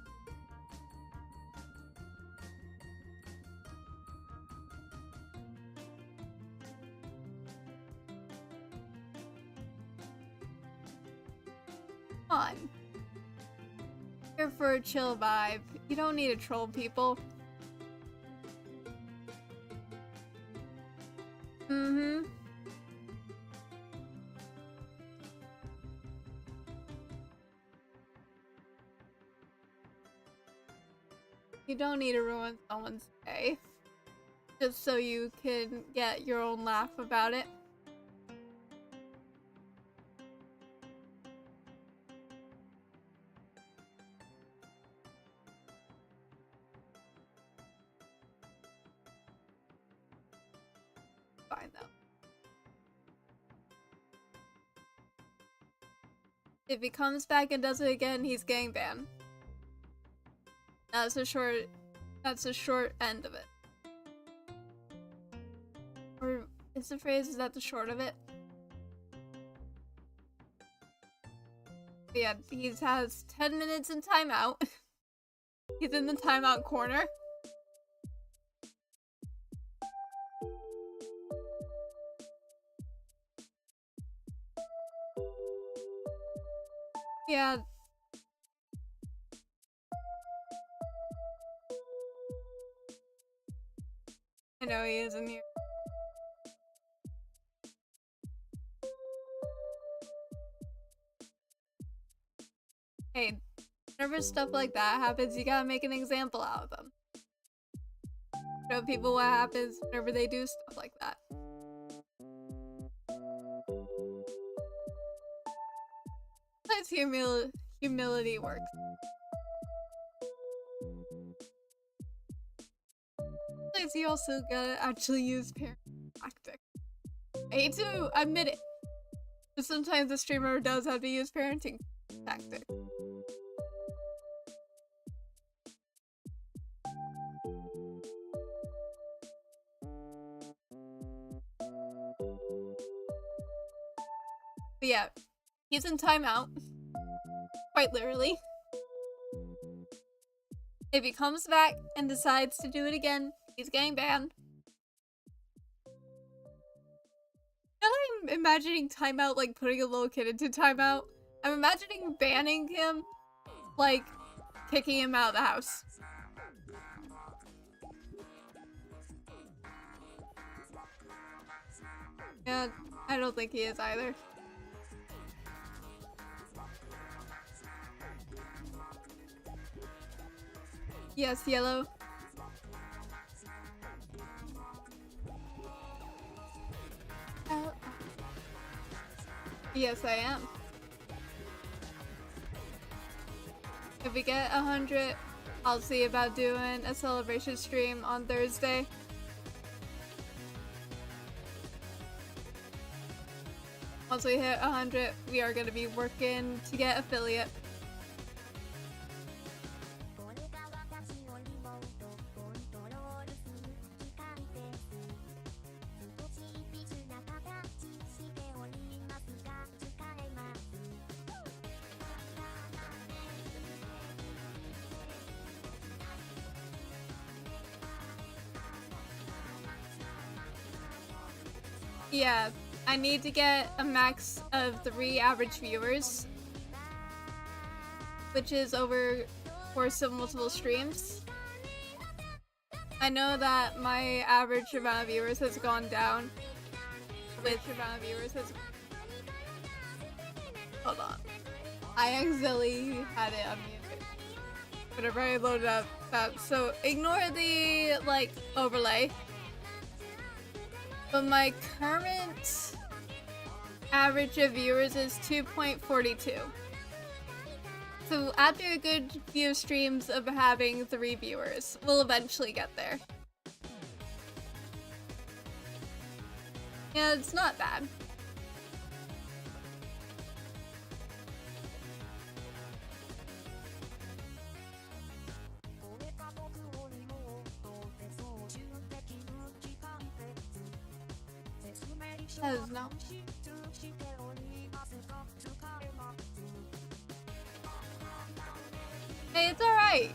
Come on. Here for a chill vibe. You don't need to troll people. Mm-hmm. You don't need to ruin someone's day just so you can get your own laugh about it. Fine though. If he comes back and does it again, he's getting banned. That's the short end of it. Or is the phrase, is that the short of it? But yeah, he has 10 minutes in timeout. He's in the timeout corner. Yeah. I know he isn't here. Hey, whenever stuff like that happens, you gotta make an example out of them. Show people what happens whenever they do stuff like that. That's humility works. Sometimes you also gotta actually use parent tactics. I hate to admit it, but sometimes the streamer does have to use parenting tactics. But yeah, he's in timeout. Quite literally. If he comes back and decides to do it again, he's getting banned. Now that I'm imagining timeout, like putting a little kid into timeout, I'm imagining banning him, like kicking him out of the house. Yeah, I don't think he is either. Yes, yellow. Oh. Yes, I am. If we get 100, I'll see about doing a celebration stream on Thursday. Once we hit 100, we are going to be working to get affiliate. Yeah, I need to get a max of 3 average viewers, which is over course of multiple streams. I know that my average amount of viewers has gone down. Hold on. I accidentally had it unmuted whenever I loaded up that, so ignore the like overlay. But my current average of viewers is 2.42. So after a good few streams of having 3 viewers, we'll eventually get there. Yeah, it's not bad. That is not. Hey, it's alright.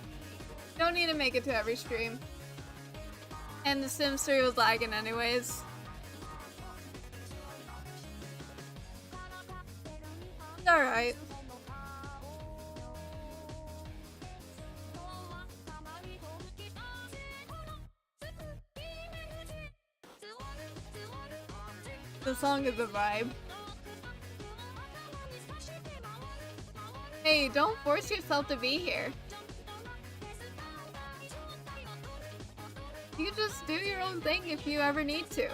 Don't need to make it to every stream. And The Sims 3 was lagging anyways. It's alright. The song is a vibe. Hey, don't force yourself to be here. You can just do your own thing if you ever need to.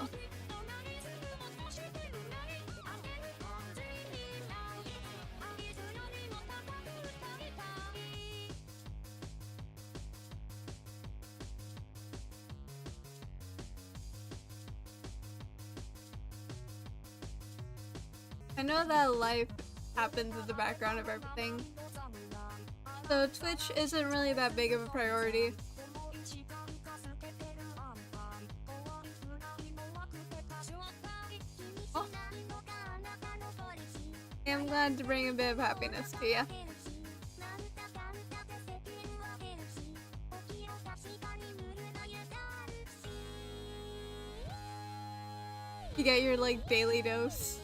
I know that life happens in the background of everything, so Twitch isn't really that big of a priority. Oh. I'm glad to bring a bit of happiness to you. You get your like daily dose.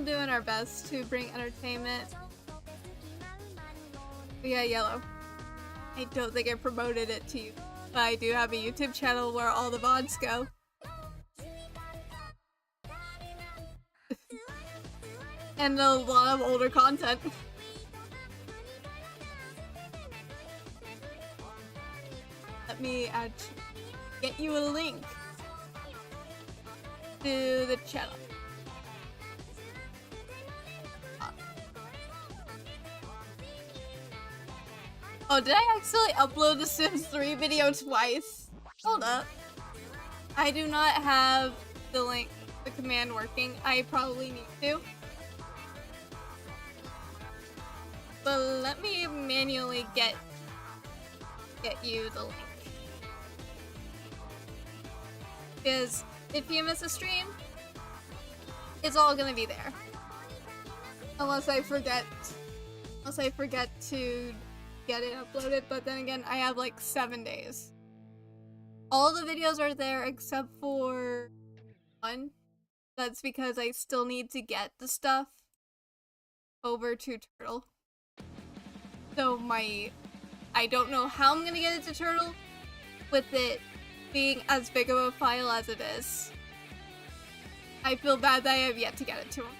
Doing our best to bring entertainment. We got yellow. I don't think I promoted it to you, but I do have a YouTube channel where all the VODs go. And a lot of older content. Let me get you a link to the channel. Oh, did I actually upload the Sims 3 video twice? Hold up. I do not have the link, the command working. I probably need to. But let me manually get you the link. Because if you miss a stream, it's all gonna be there. Unless I forget to get it uploaded, but then again, I have like 7 days. All the videos are there except for one. That's because I still need to get the stuff over to Turtle. So I don't know how I'm gonna get it to Turtle with it being as big of a file as it is. I feel bad that I have yet to get it to him.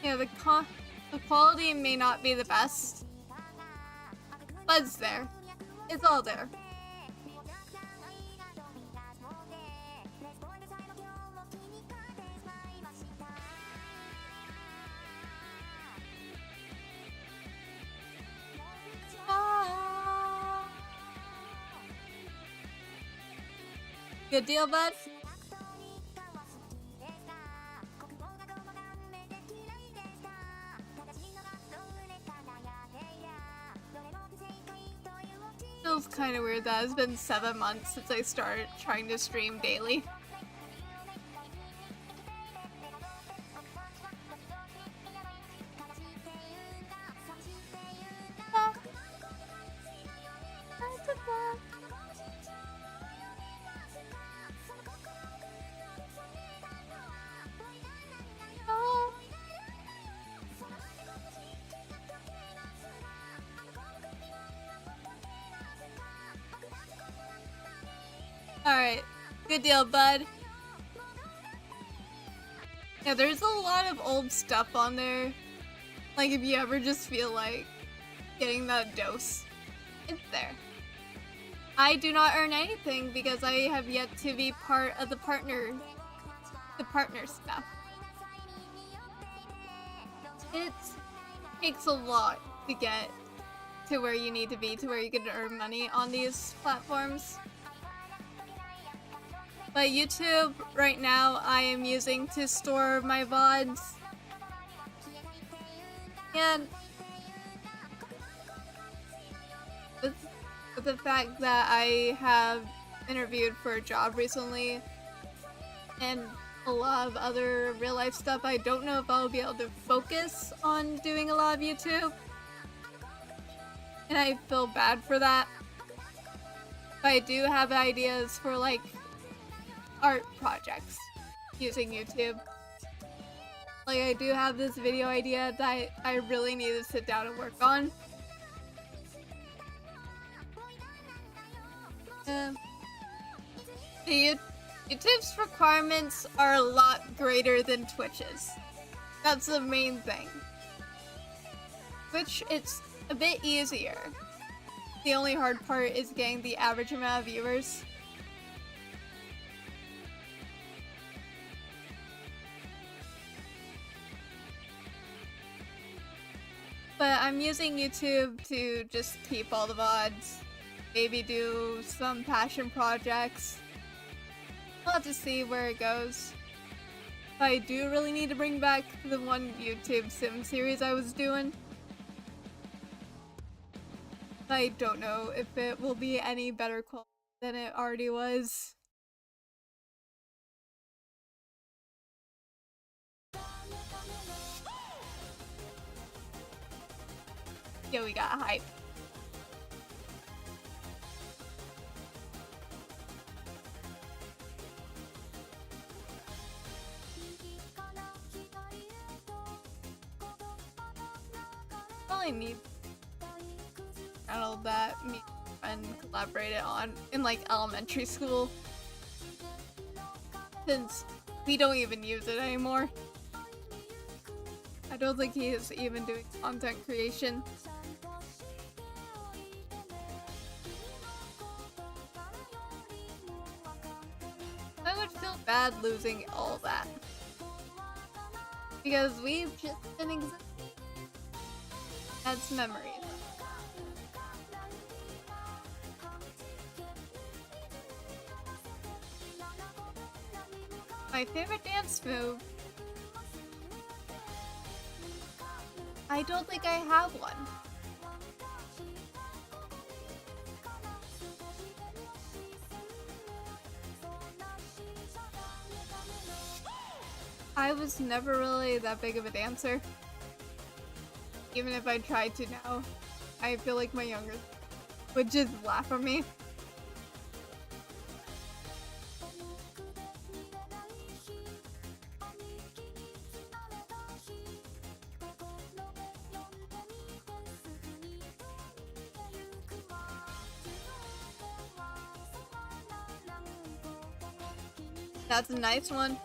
Yeah, the quality may not be the best, but it's there. It's all there. Good deal, bud? Feels kind of weird that it's been 7 months since I started trying to stream daily. Alright, good deal, bud. Yeah, there's a lot of old stuff on there. Like, if you ever just feel like getting that dose, it's there. I do not earn anything because I have yet to be part of the partner stuff. It takes a lot to get to where you need to be, to where you can earn money on these platforms. But YouTube, right now, I am using to store my VODs. And with the fact that I have interviewed for a job recently, and a lot of other real life stuff, I don't know if I'll be able to focus on doing a lot of YouTube. And I feel bad for that. But I do have ideas for, like, art projects using YouTube. Like, I do have this video idea that I really need to sit down and work on. YouTube's requirements are a lot greater than Twitch's. That's the main thing. Twitch, it's a bit easier. The only hard part is getting the average amount of viewers. But I'm using YouTube to just keep all the VODs, maybe do some passion projects. We'll have to see where it goes. But I do really need to bring back the one YouTube sim series I was doing. But I don't know if it will be any better quality than it already was. Yo, we got hype. Probably need channel that me and friend collaborated on in like elementary school, since we don't even use it anymore. I don't think he is even doing content creation. sad losing all that. Because we've just been existing. That's memories. My favorite dance move? I don't think I have one. I was never really that big of a dancer. Even if I tried to now, I feel like my younger would just laugh at me. That's a nice one.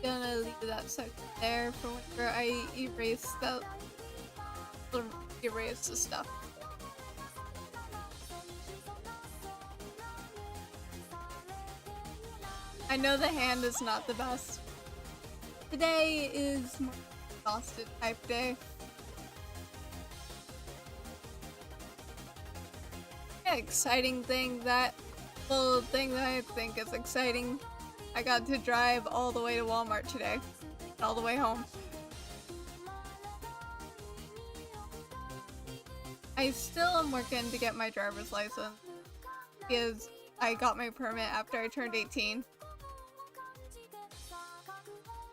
Gonna leave that section there for whenever I erase the stuff. I know the hand is not the best. Today is more exhausted type day. Yeah, exciting thing that I think is exciting. I got to drive all the way to Walmart today, all the way home. I still am working to get my driver's license because I got my permit after I turned 18.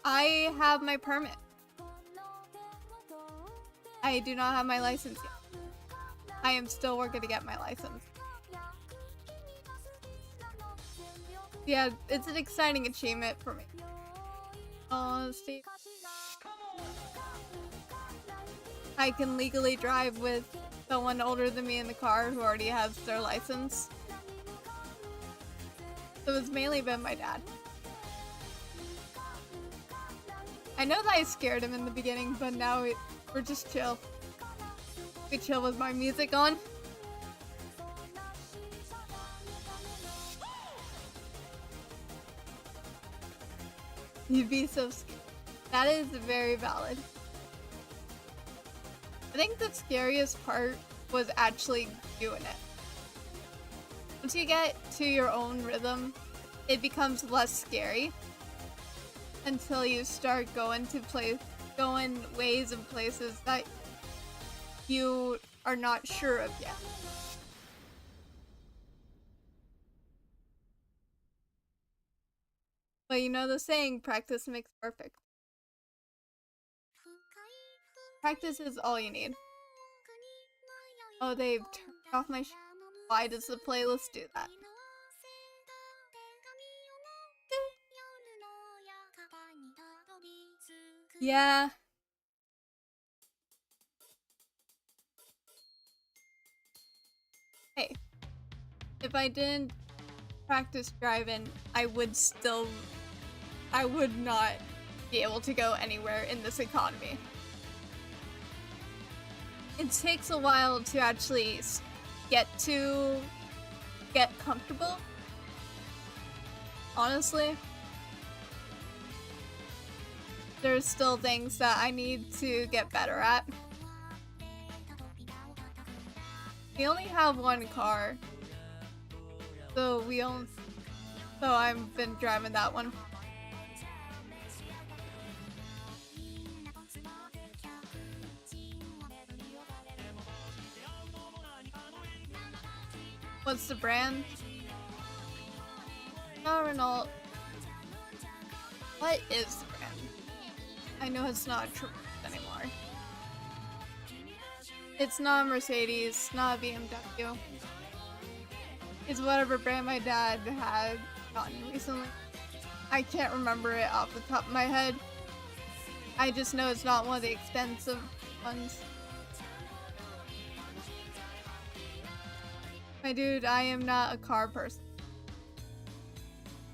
I have my permit. I do not have my license yet. I am still working to get my license. Yeah, it's an exciting achievement for me. Steve. I can legally drive with someone older than me in the car who already has their license. So it's mainly been my dad. I know that I scared him in the beginning, but now we're just chill. We chill with my music on. You'd be so scared. That is very valid. I think the scariest part was actually doing it. Once you get to your own rhythm, it becomes less scary until you start going ways and places that you are not sure of yet. But you know the saying, practice makes perfect. Practice is all you need. Oh, they've turned off my Why does the playlist do that? Yeah. Hey, if I didn't practice driving, I would not be able to go anywhere in this economy. It takes a while to actually get comfortable. Honestly, there's still things that I need to get better at. We only have one car, so I've been driving that one. What's the brand? No, Renault. What is the brand? I know it's not true anymore. It's not a Mercedes, not a BMW. It's whatever brand my dad had gotten recently. I can't remember it off the top of my head. I just know it's not one of the expensive ones. My dude, I am not a car person.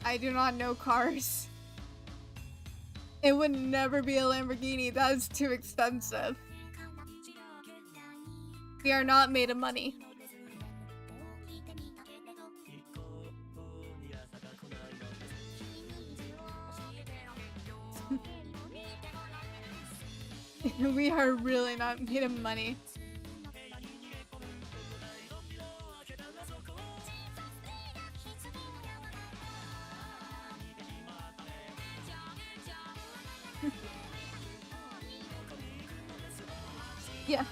I do not know cars. It would never be a Lamborghini. That is too expensive. We are not made of money. We are really not made of money. Yeah.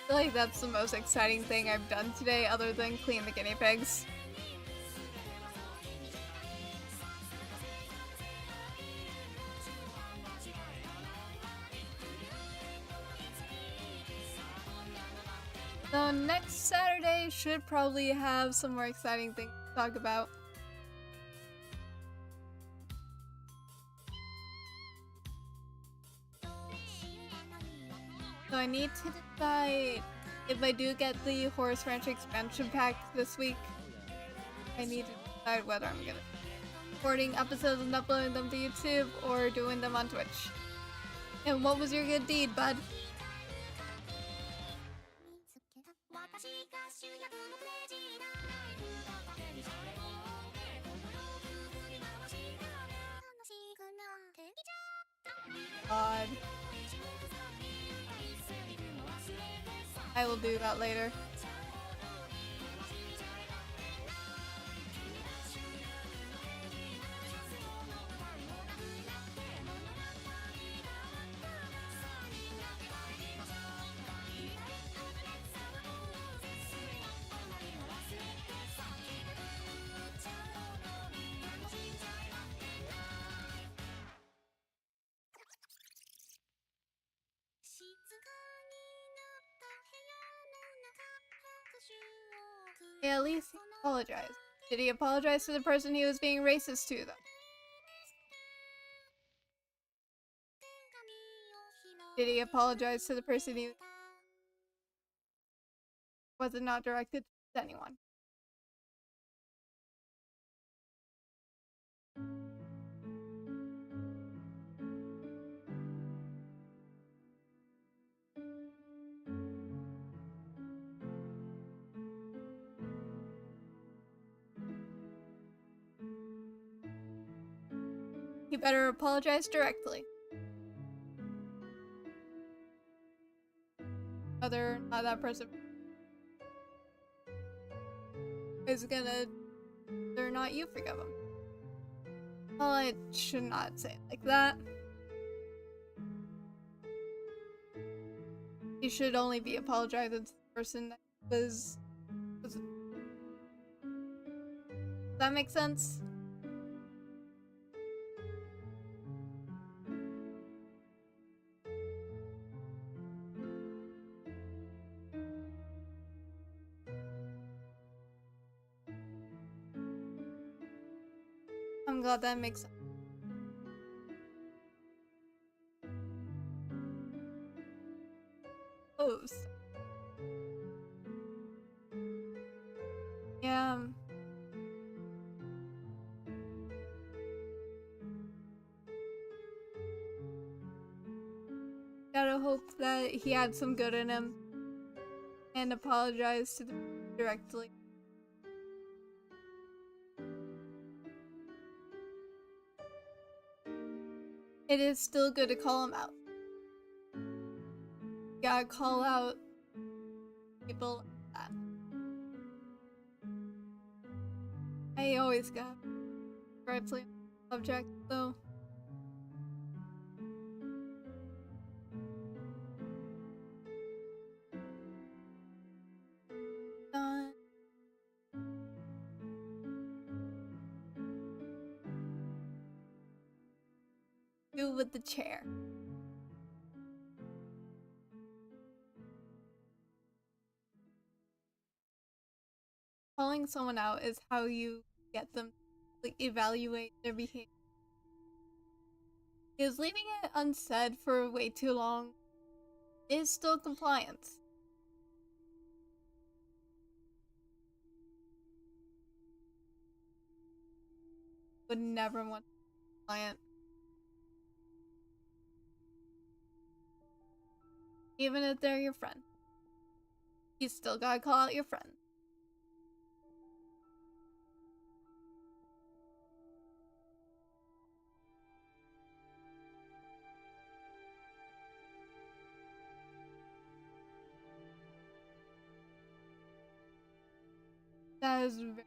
I feel like that's the most exciting thing I've done today other than clean the guinea pigs. So next Saturday should probably have some more exciting things to talk about. So I need to decide if I do get the Horse Ranch expansion pack this week. I need to decide whether I'm gonna be recording episodes and uploading them to YouTube or doing them on Twitch. And what was your good deed, bud? God. I will do that later. Yeah, at least he apologized. Did he apologize to the person he was being racist to, though? Did he apologize to the person he was it not directed to anyone? He better apologize directly. Whether or not that person is gonna, whether or not you forgive him. Well, I should not say it like that. You should only be apologizing to the person that was. Does that make sense? I'm glad that makes sense. Oh, yeah. Gotta hope that he had some good in him and apologize to them directly. It is still good to call him out. You gotta call out people like that. I always got correctly subject though. Do with the chair. Calling someone out is how you get them to evaluate their behavior. Is leaving it unsaid for way too long is still compliance. would never want a client. Even if they're your friend. You still gotta call out your friend. That is very...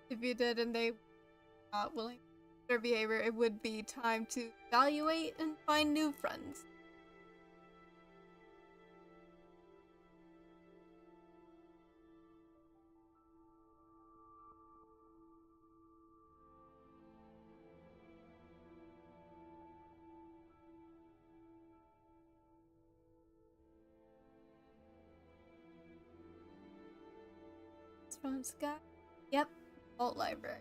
If you did and they were not willing to change their behavior, it would be time to evaluate and find new friends. It's from Scott. Yep, Vault Library.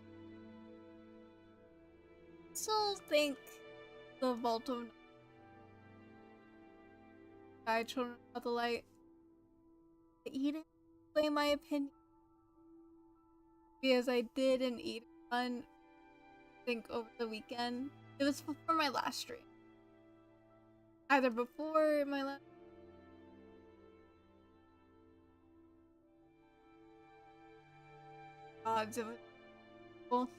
Still think the Vault of Guide Children of the Light. Eat it, sway my opinion. Because I did an eat one, I think over the weekend. It was before my last stream. Either before my last odds it was cool.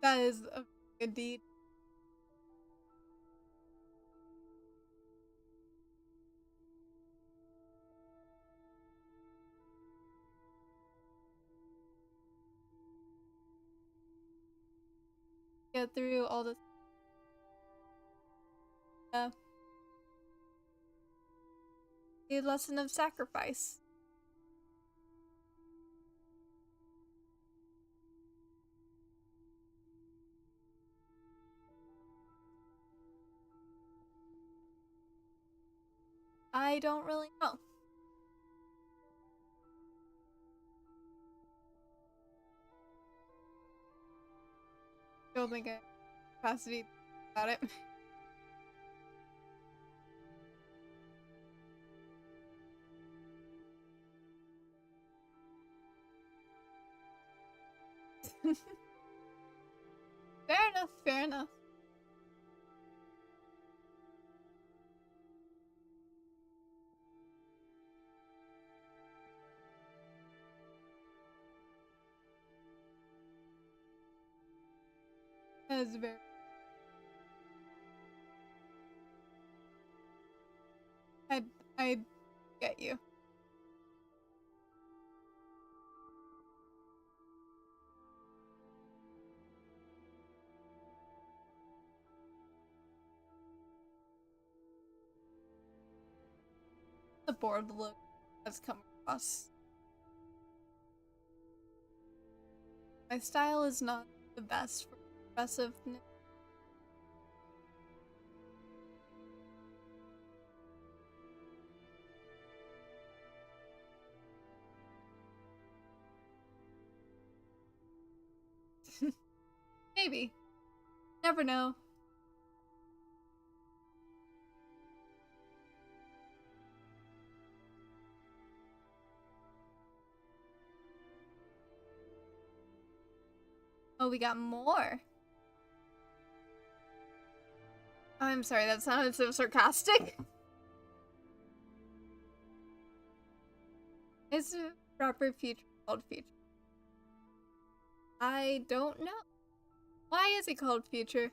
That is a good deed. Get through all this. Yeah. The lesson of sacrifice. I don't really know. Don't think I have capacity about it. Fair enough, fair enough. That is very... I get you. The board look has come across. My style is not the best for expressiveness. Maybe. Never know. Oh, we got more. I'm sorry, that sounded so sarcastic. Is a proper future called future? I don't know. Why is it called future?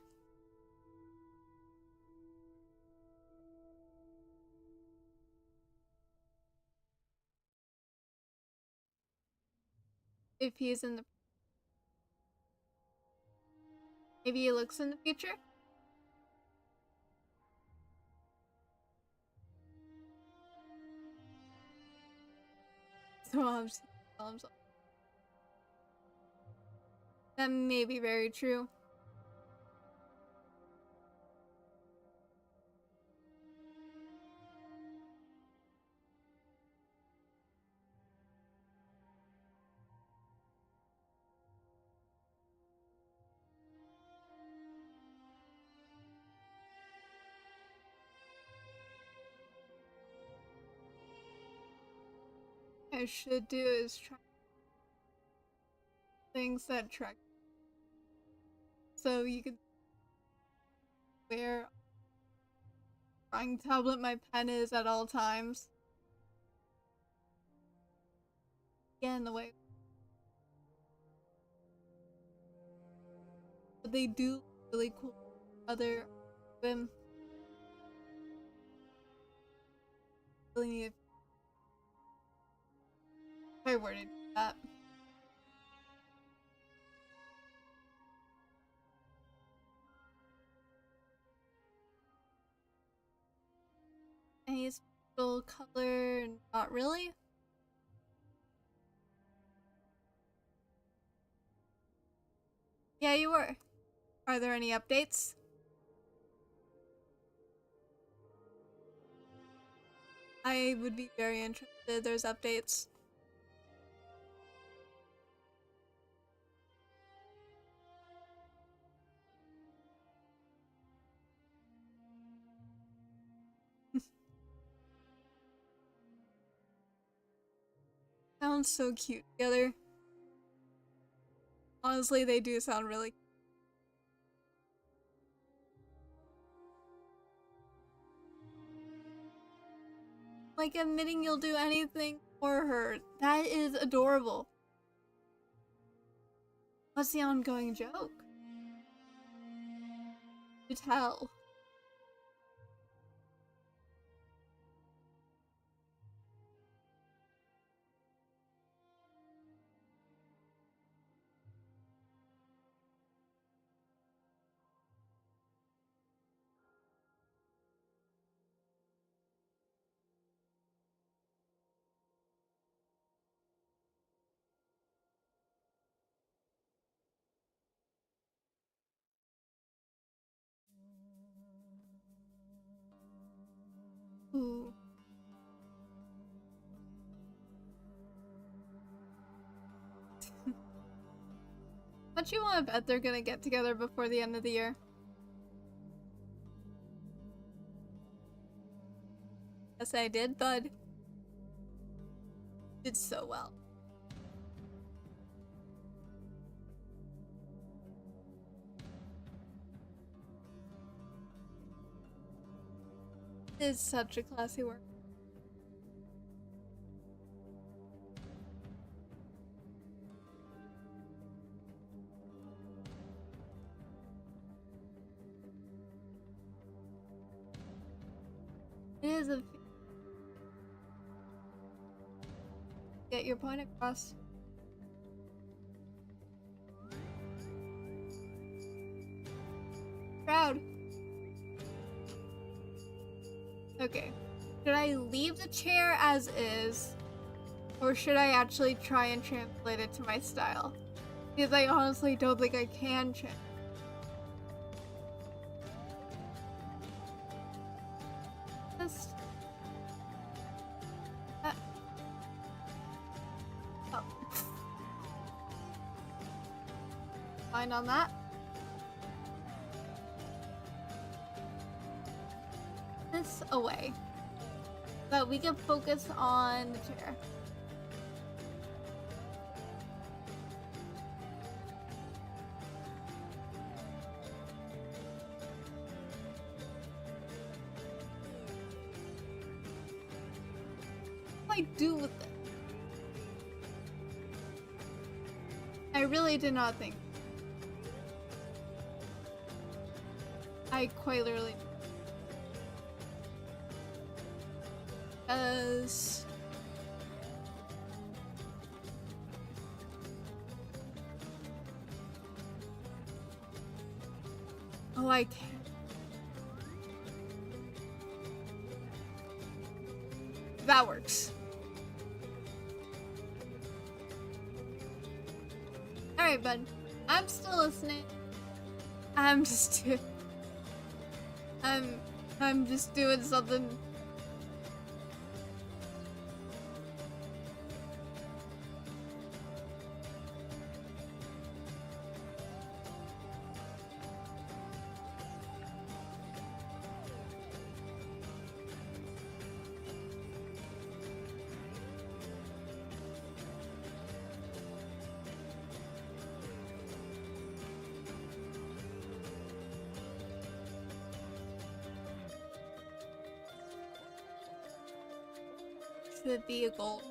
If he's in the... Maybe he looks in the future? So I'm just gonna tell himself. That may be very true. I should do is try things that track so you can where drawing tablet my pen is at all times. Get in the way. But they do look really cool. Other them really need I worded that. Any special color? Not really. Yeah, you were. Are there any updates? I would be very interested. There's updates. Sounds so cute together. Honestly, they do sound really cute. Like admitting you'll do anything for her. That is adorable. What's the ongoing joke? To tell. Ooh. But you want to bet they're gonna get together before the end of the year? Yes, I did, bud. Did so well. It is such a classy work. It is a get your point across. Proud. Okay. Should I leave the chair as is? Or should I actually try and translate it to my style? Because I honestly don't think I can change. Just... oh. Fine on that. This away. So we can focus on the chair. What do I do with it? I really did not think. I quite literally. Oh, I can't. That works. Alright, bud. I'm still listening. I'm just I'm just doing something. should be a gold.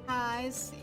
I see.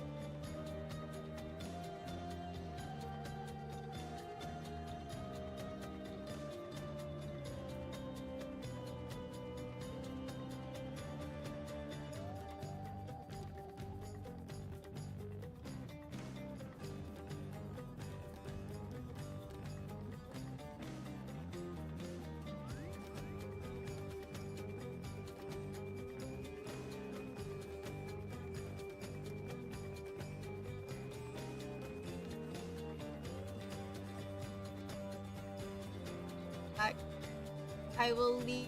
I will leave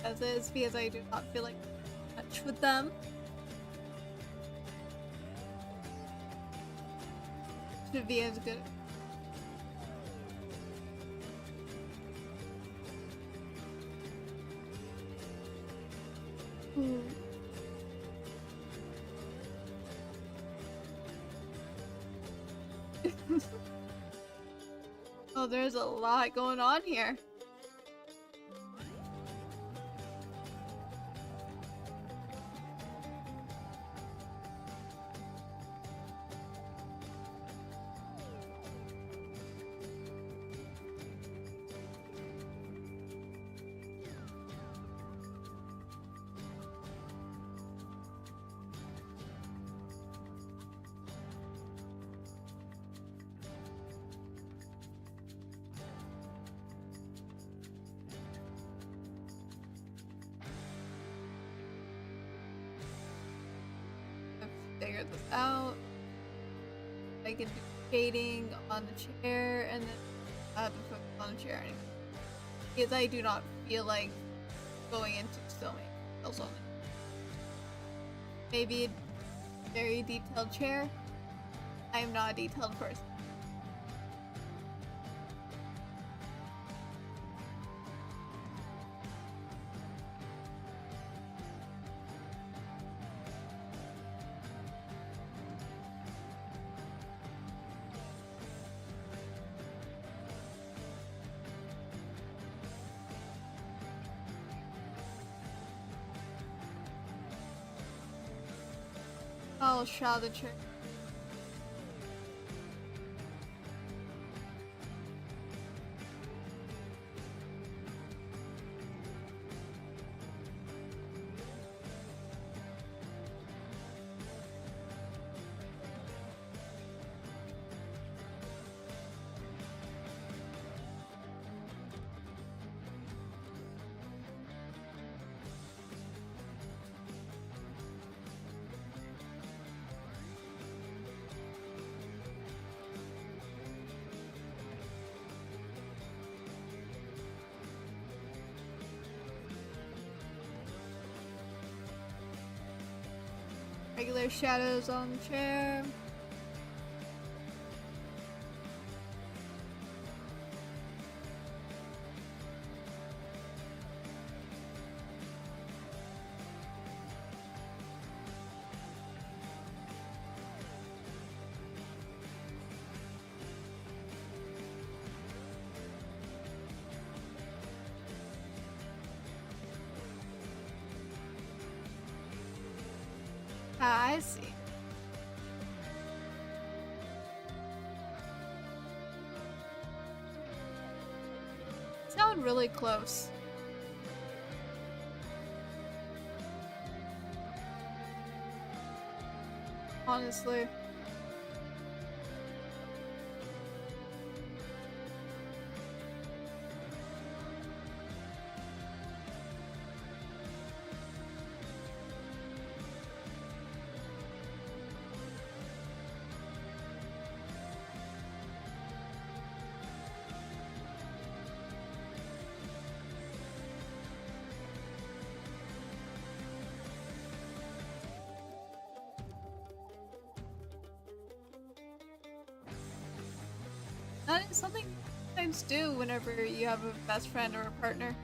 as is because I do not feel like much with them. Should be as good. Oh, there's a lot going on here. Figure this out. I can do shading on the chair and then I have to focus on the chair anyway. Because I do not feel like going into filming. Maybe a very detailed chair. I am not a detailed person. I'll shadow the chair. Regular shadows on the chair. Ah, I see. Sound really close. Honestly. something you sometimes do whenever you have a best friend or a partner.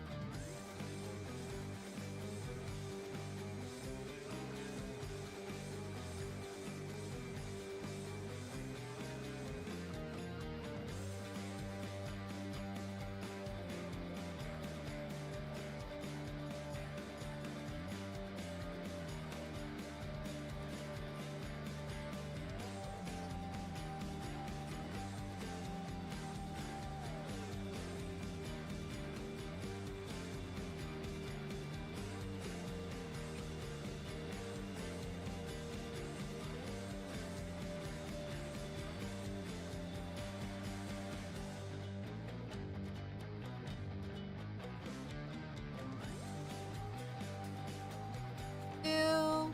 Ew.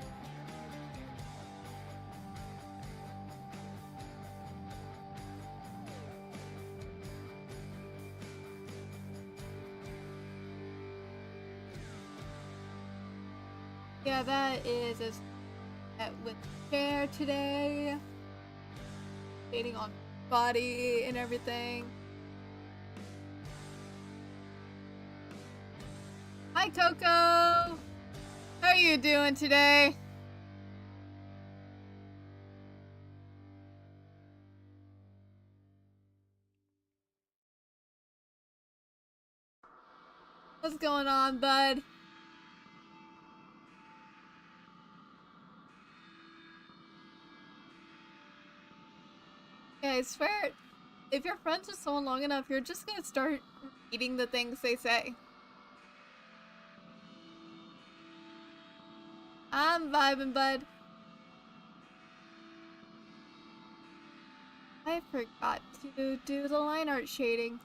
Yeah, that is as with hair today. Dating on body and everything. Hi, Coco! How are you doing today? What's going on, bud? Yeah, I swear, if you're friends with someone long enough, you're just gonna start repeating the things they say. I'm vibing, bud. I forgot to do the line art shading.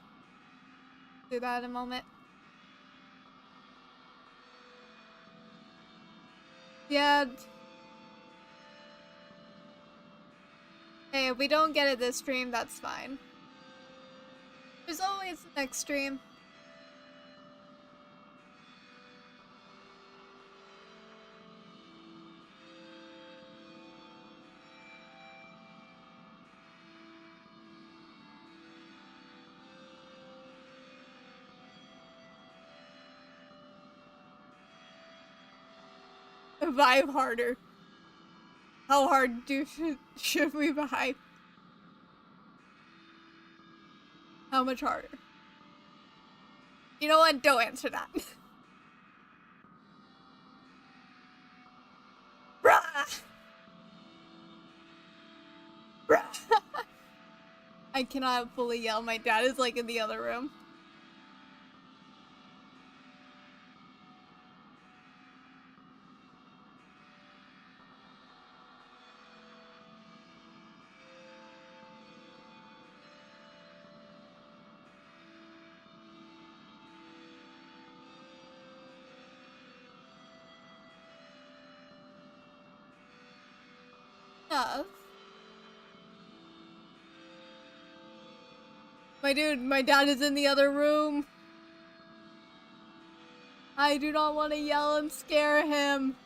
Do that in a moment. Yeah. Hey, if we don't get it this stream, that's fine. There's always the next stream. Vibe harder. How hard should we vibe? How much harder? You know what? Don't answer that. Bruh! Bruh! I cannot fully yell. My dad is like in the other room. Yeah. My dude, my dad is in the other room. I do not want to yell and scare him.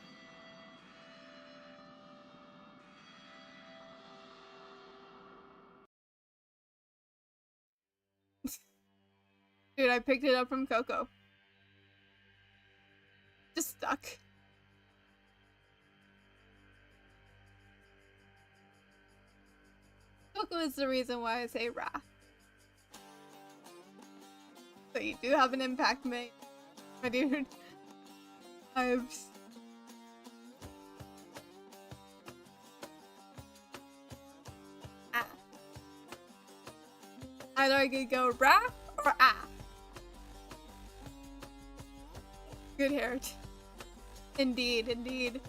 Dude, I picked it up from Coco. Just stuck. Coco is the reason why I say Ra. So you do have an impact, mate. My dude. I've... Ah. Either I could go Ra or Ah. Good hair. Indeed, indeed.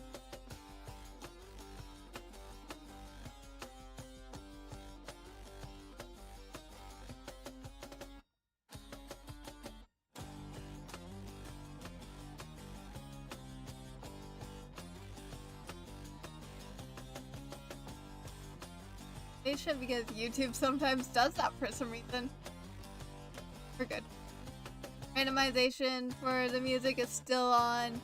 Because YouTube sometimes does that for some reason. We're good. Randomization for the music is still on.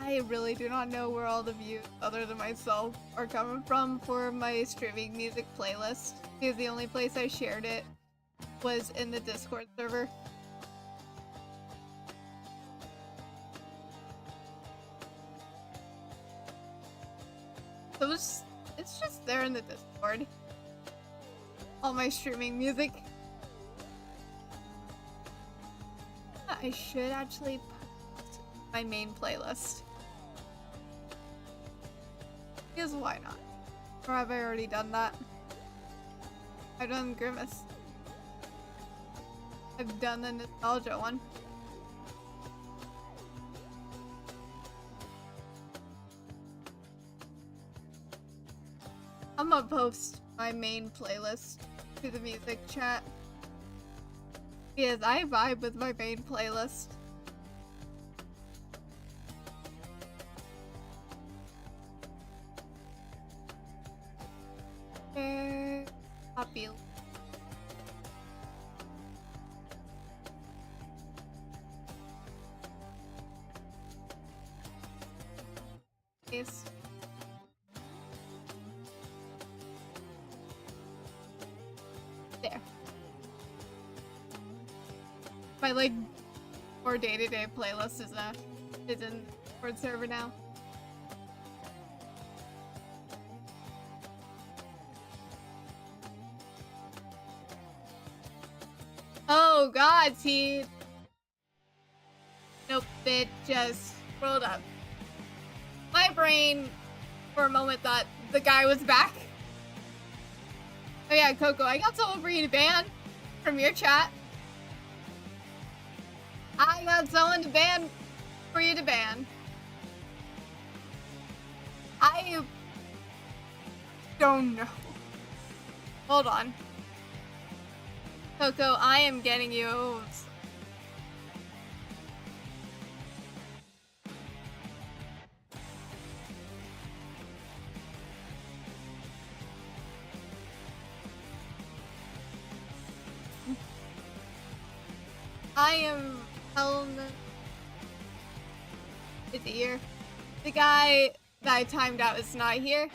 I really do not know where all the views other than myself are coming from for my streaming music playlist, because the only place I shared it was in the Discord server. So it's just there in the Discord. All my streaming music. I should actually post my main playlist. Because why not? Or have I already done that? I've done Grimace. I've done the nostalgia one. I'm gonna post my main playlist to the music chat. Because I vibe with my main playlist. Copy. Paste. There. My like more day-to-day playlist is in Discord server now. Oh god, see. Nope, it just rolled up. My brain for a moment thought the guy was back. Oh yeah, Coco, I got someone for you to ban from your chat. I got someone to ban for you to ban. I don't know. Hold on. Coco, I am getting you. I am telling it's here. The guy that I timed out is not here.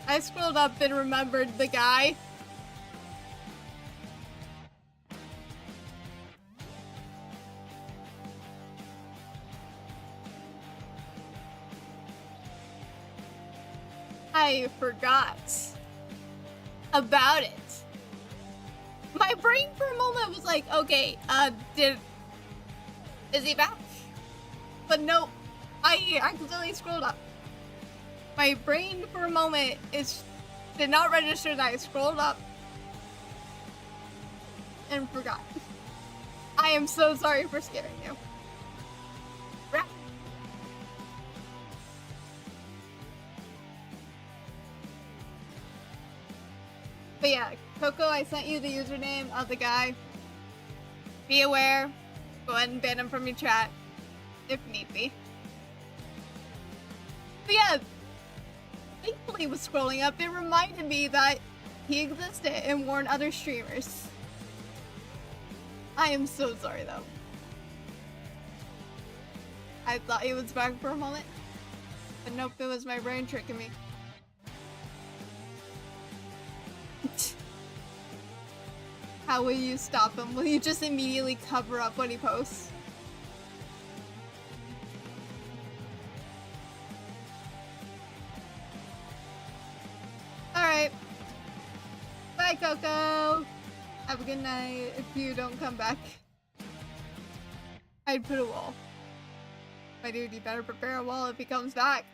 I scrolled up and remembered the guy. I forgot about it. My brain for a moment was like, okay, is he back? But nope, I accidentally scrolled up. My brain for a moment did not register that I scrolled up and forgot. I am so sorry for scaring you. But yeah, Coco, I sent you the username of the guy. Be aware. Go ahead and ban him from your chat, if need be. But yeah, thankfully with scrolling up, it reminded me that he existed and warned other streamers. I am so sorry though. I thought he was back for a moment, but nope, it was my brain tricking me. How will you stop him? Will you just immediately cover up what he posts? Alright. Bye, Coco! Have a good night if you don't come back. I'd put a wall. My dude, you better prepare a wall if he comes back.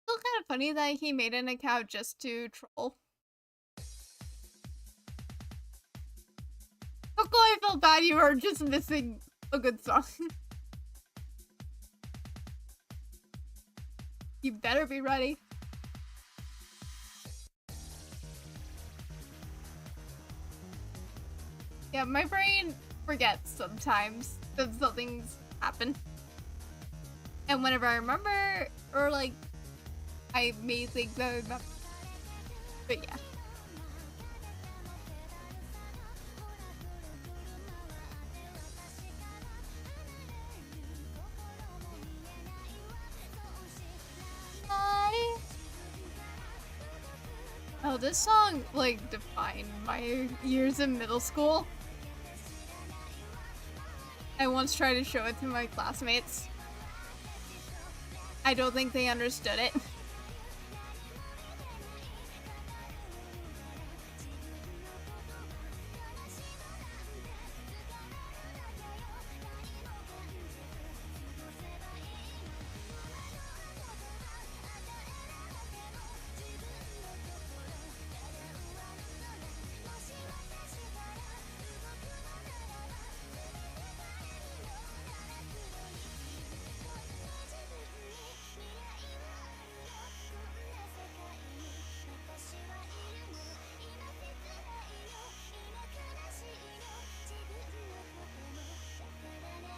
Still kind of funny that he made an account just to troll. Coco, I felt bad you were just missing a good song. You better be ready. Yeah, my brain forget sometimes that something's happened. And whenever I remember, or like, I may think that I remember. But yeah. Oh, this song, like, defined my years in middle school. I once tried to show it to my classmates. I don't think they understood it.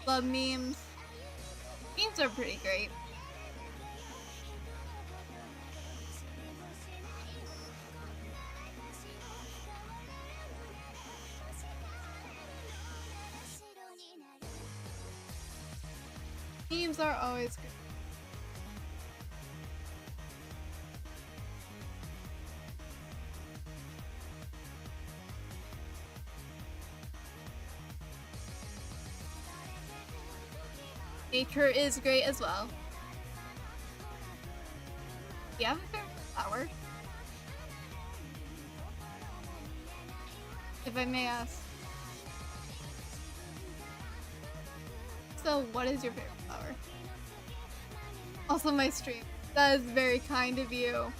Love memes. Memes are pretty great. Memes are always good. Nature is great as well. Do you have a favorite flower? If I may ask. So, what is your favorite flower? Also my stream. That is very kind of you.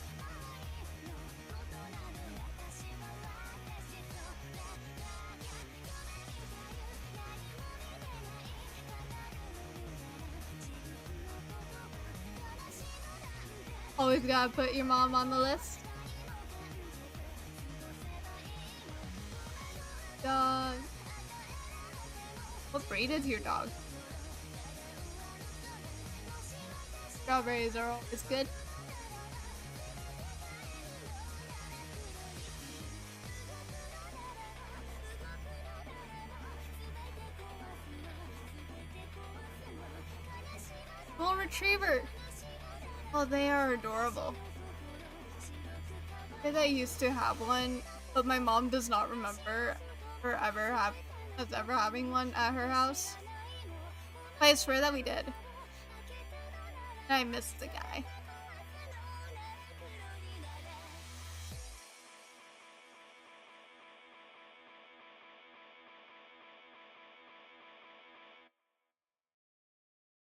Always gotta put your mom on the list. Dog. What breed is your dog? Strawberries are always good. Golden retriever. Oh, they are adorable. I used to have one, but my mom does not remember her ever having one at her house. But I swear that we did. And I missed the guy.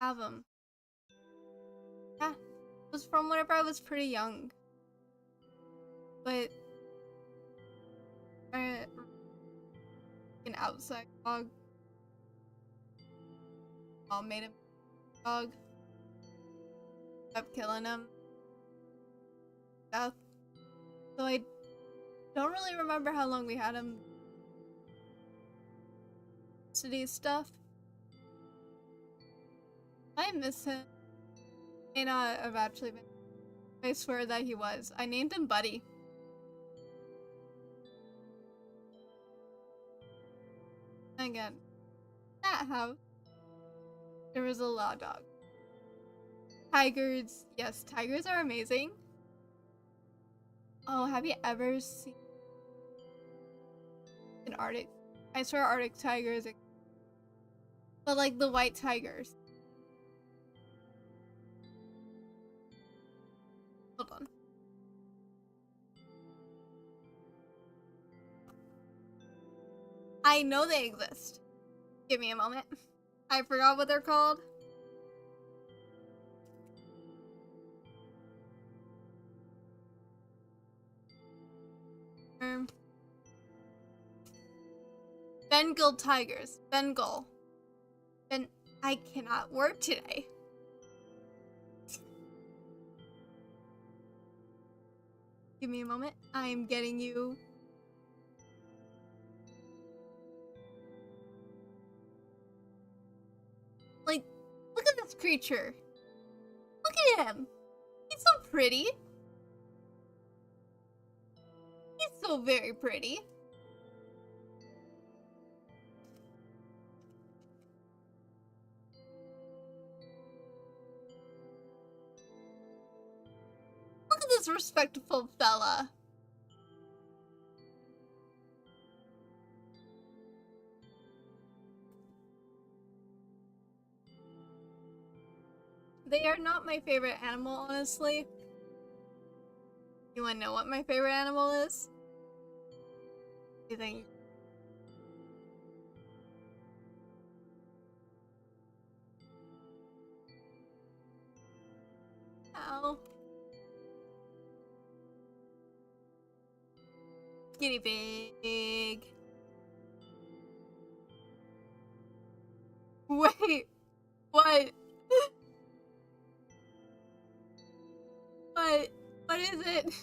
Have him. Yeah. It was from whenever I was pretty young. But an outside dog. Mom made him a dog. Kept killing him. Death. So I don't really remember how long we had him. City stuff. I miss him. May not have actually been. I swear that he was. I named him Buddy. And again, that house, there was a law dog. Tigers, yes, tigers are amazing. Oh, have you ever seen an Arctic? I swear Arctic tigers, but like the white tigers. Hold on. I know they exist. Give me a moment. I forgot what they're called. Bengal tigers. Bengal. I cannot work today. Give me a moment. I am getting you. creature. Look at him. He's so pretty. He's so very pretty. Look at this respectful fella. They are not my favorite animal, honestly. You wanna know what my favorite animal is? You think? Ow. Guinea pig. Wait, what? What is it? Did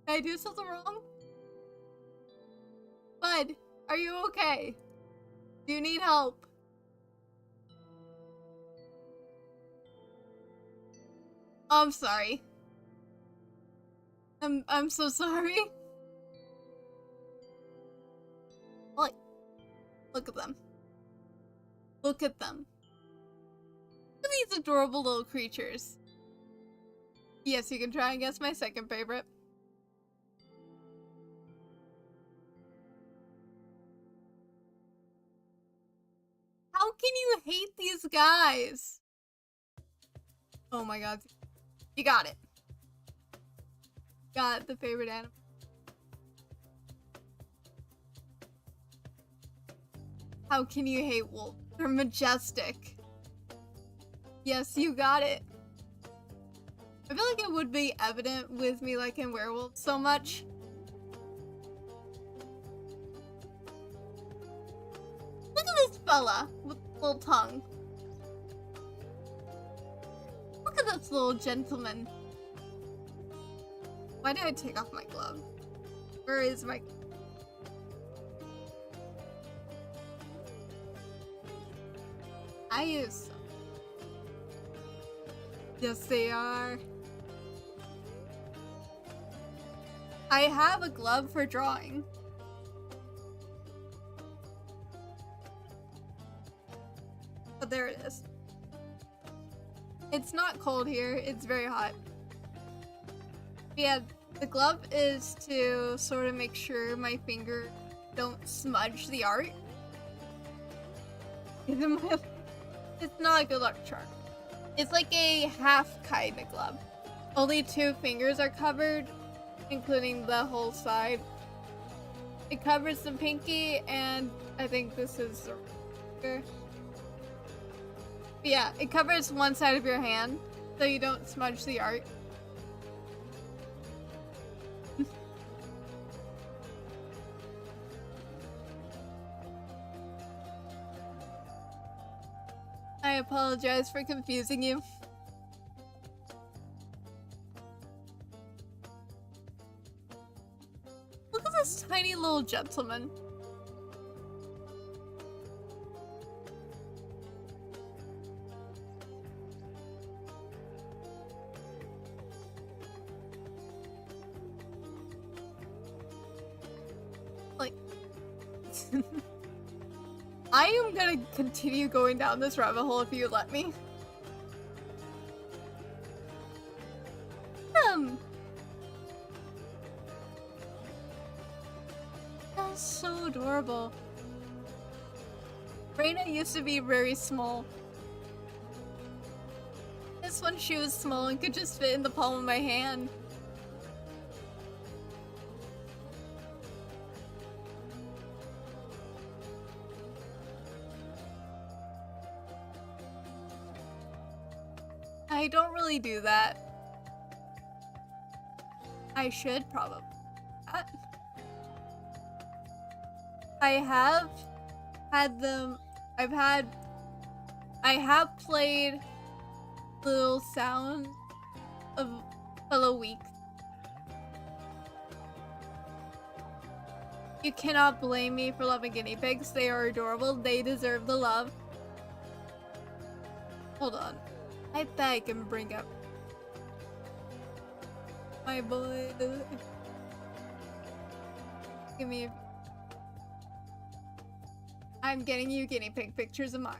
I do something wrong? Bud, are you okay? Do you need help? Oh, I'm sorry. I'm so sorry. Look at them. Look at them. Look at these adorable little creatures. Yes, you can try and guess my second favorite. How can you hate these guys? Oh my god. You got it. Got the favorite animal. How can you hate wolves? They're majestic. Yes, you got it. I feel like it would be evident with me liking werewolves so much. Look at this fella with a little tongue. Look at this little gentleman. Why did I take off my glove? Where is my... I use some. Yes, they are. I have a glove for drawing. But there it is. It's not cold here, it's very hot. Yeah, the glove is to sort of make sure my finger don't smudge the art. It's not a good luck charm. It's like a half kind of glove. Only 2 fingers are covered, including the whole side. It covers the pinky, and I think this is the finger. Yeah, it covers one side of your hand, so you don't smudge the art. I apologize for confusing you. Look at this tiny little gentleman. Like... I am gonna continue going down this rabbit hole if you let me. That's so adorable. Reina used to be very small. This one, she was small and could just fit in the palm of my hand. I don't really do that. I should probably. I have had them. I have played little sounds of fellow weeks. You cannot blame me for loving guinea pigs. They are adorable. They deserve the love. Hold on. I bet I can bring up my boy. Give me a... I'm getting you guinea pig pictures of mine.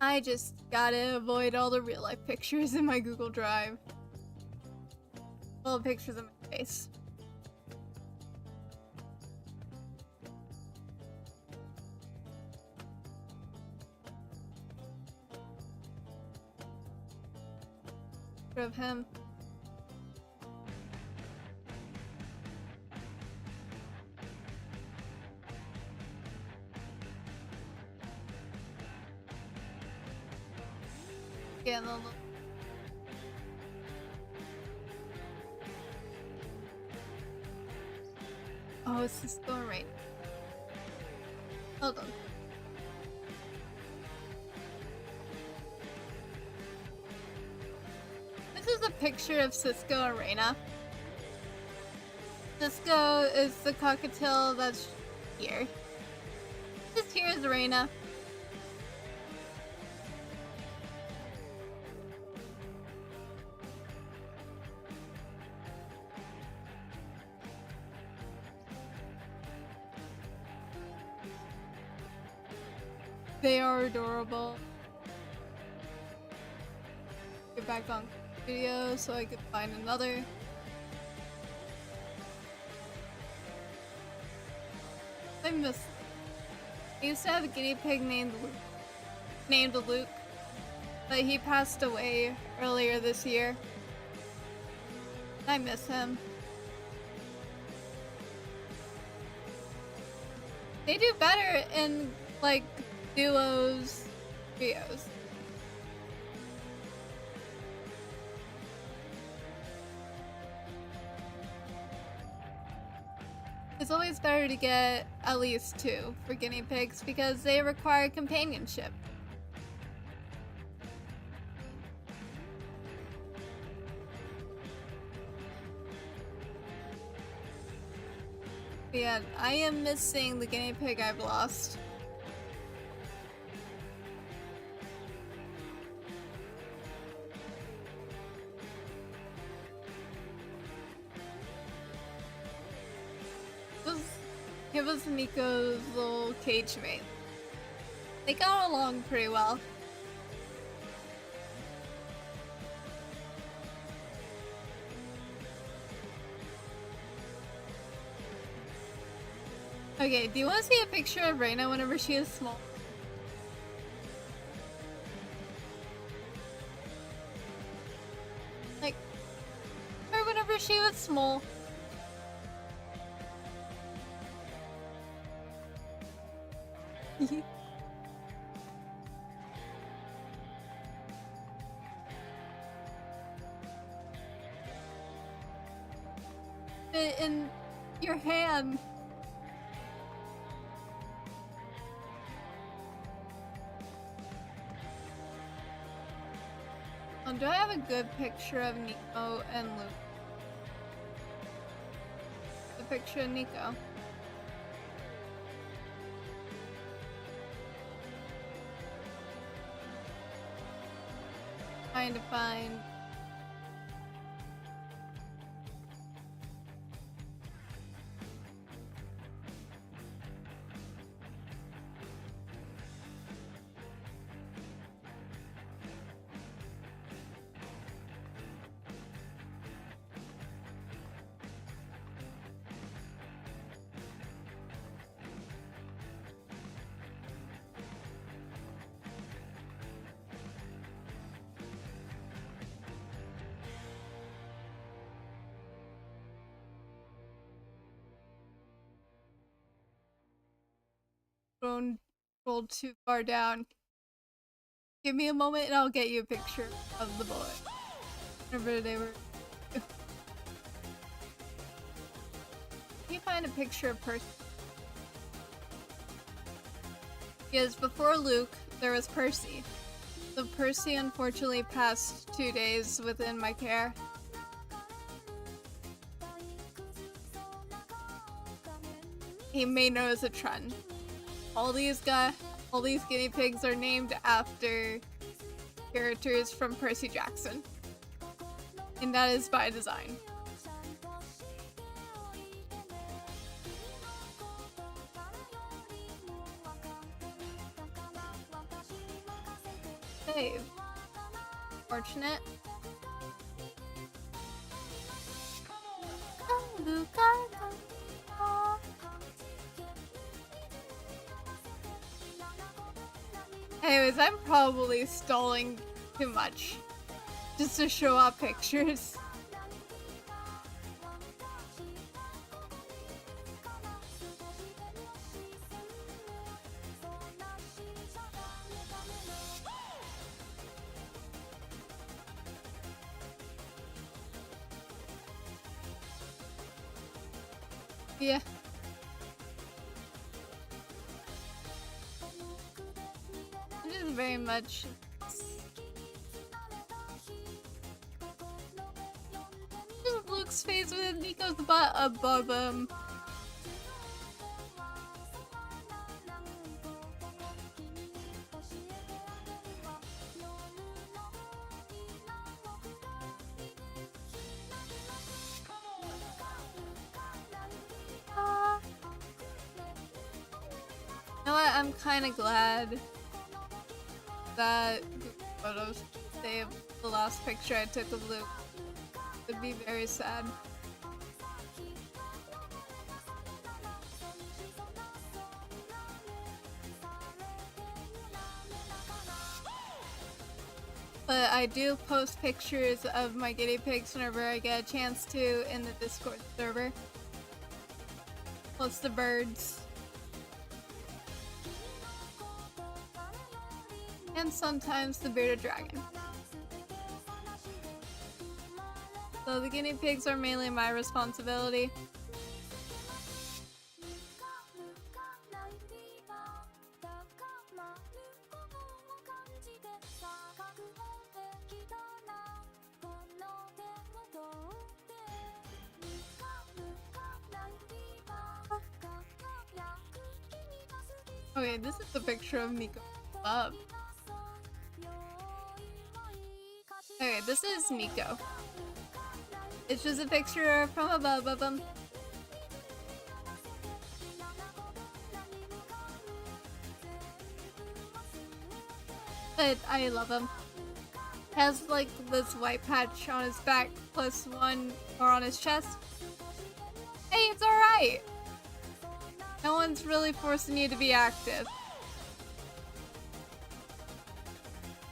I just gotta avoid all the real life pictures in my Google Drive. Well, pictures of my face. Of him. Yeah, no, no. Oh, it's just going right. Hold on. This is a picture of Cisco and Reina. Cisco is the cockatiel that's here. This here is Reina. They are adorable. Get back on video so I could find another. I miss. I used to have a guinea pig named Luke, but he passed away earlier this year. I miss him. They do better in like duos, trios. It's always better to get at least 2 for guinea pigs because they require companionship. But yeah, I am missing the guinea pig I've lost. He was Nico's little cage mate. They got along pretty well. Okay, do you want to see a picture of Reina whenever she is small? Like, or whenever she was small. In your hand. Do I have a good picture of Nico and Luke? The picture of Nico. Trying to find. Scrolled too far down. Give me a moment and I'll get you a picture of the boy. Whenever they were. Can you find a picture of Percy? Because before Luke, there was Percy. So Percy unfortunately passed 2 days within my care. He may know as a trend. all these guinea pigs are named after characters from Percy Jackson. And that is by design. Save. Fortunate. Anyways, I'm probably stalling too much just to show off pictures. Yeah. It is very much. Just Luke's face with Nico's butt above him. You know what? I'm kind of glad that Google Photos saved the last picture I took of Luke. It would be very sad. But I do post pictures of my guinea pigs whenever I get a chance to in the Discord server. Plus the birds. And sometimes the bearded dragon. So the guinea pigs are mainly my responsibility. Okay, this is a picture of Nico above. Okay, this is Nico. It's just a picture from above of him. But I love him. Has like this white patch on his back plus one more on his chest. Hey, it's alright! No one's really forcing you to be active.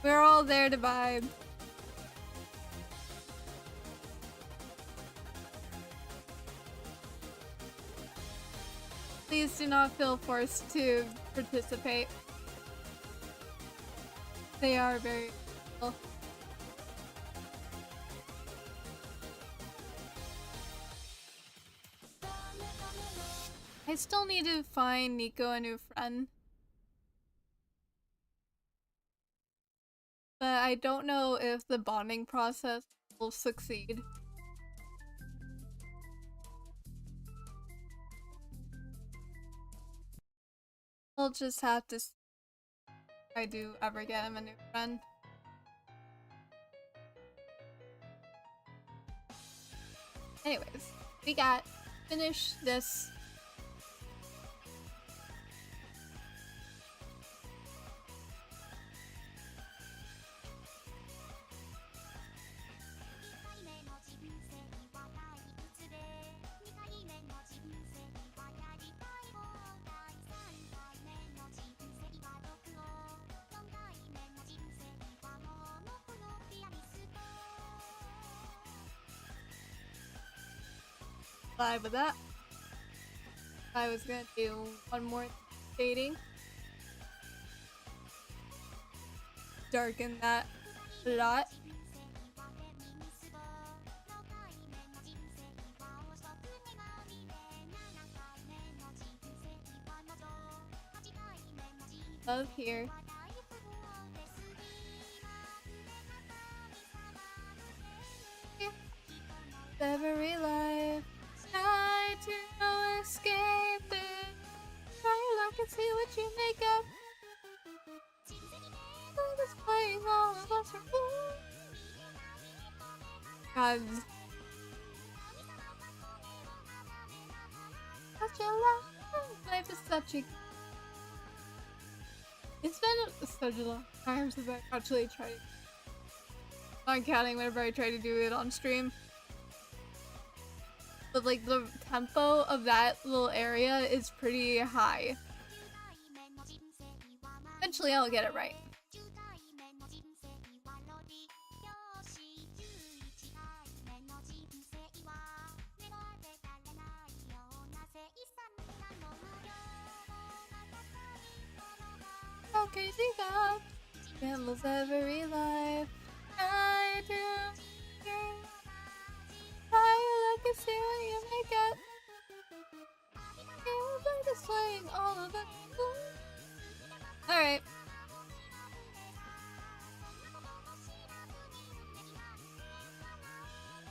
We're all there to vibe. Please do not feel forced to participate. They are very cool. I still need to find Nico a new friend. But I don't know if the bonding process will succeed. I'll just have to see if I do ever get him a new friend. Anyways, we got finish this. Live with that. I was gonna do one more shading. Darken that a lot. Love here. Yeah. Every life. Try to escape it. Try like can see what you make up. Displaying all of us are cool. God. Such a life. Life is such a. It's been such a long time since I actually tried. Not counting whenever I try to do it on stream. But like the tempo of that little area is pretty high. Eventually I'll get it right. Oh crazy God, gambles every life I do. I look and see what you make up. You've been displaying all of it. Alright.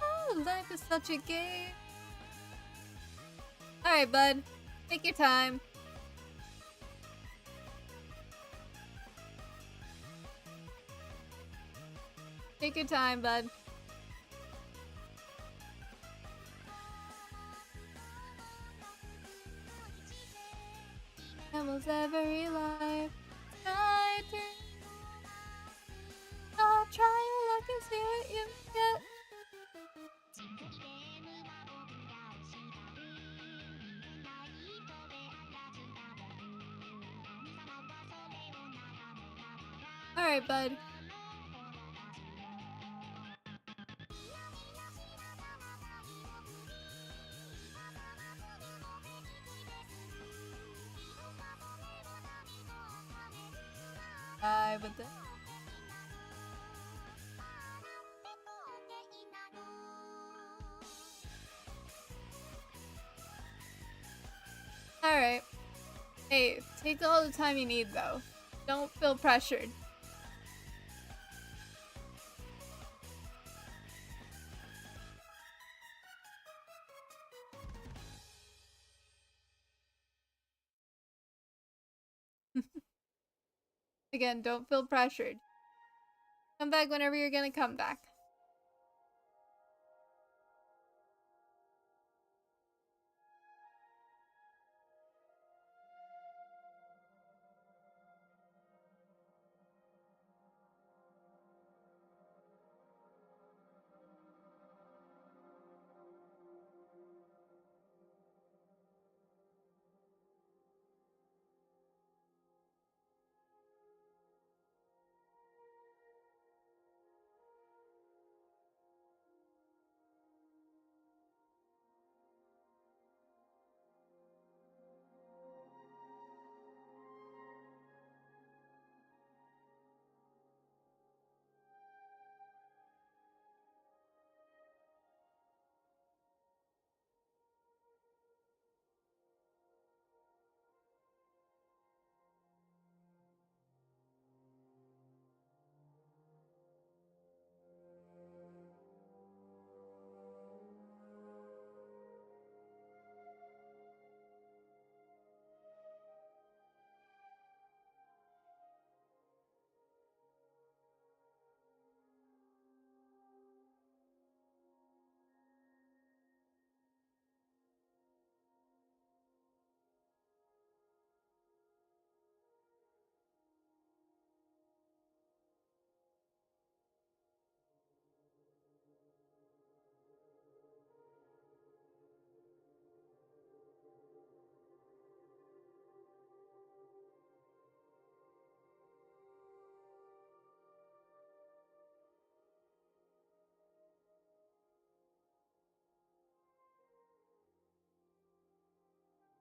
Oh, life is such a game. Alright, bud. Take your time. Take your time, bud. Almost every life I do. I'll try your luck and see what you get. Alright, bud. With it. Alright. Hey, take all the time you need though. Don't feel pressured. Again, don't feel pressured. Come back whenever you're gonna come back.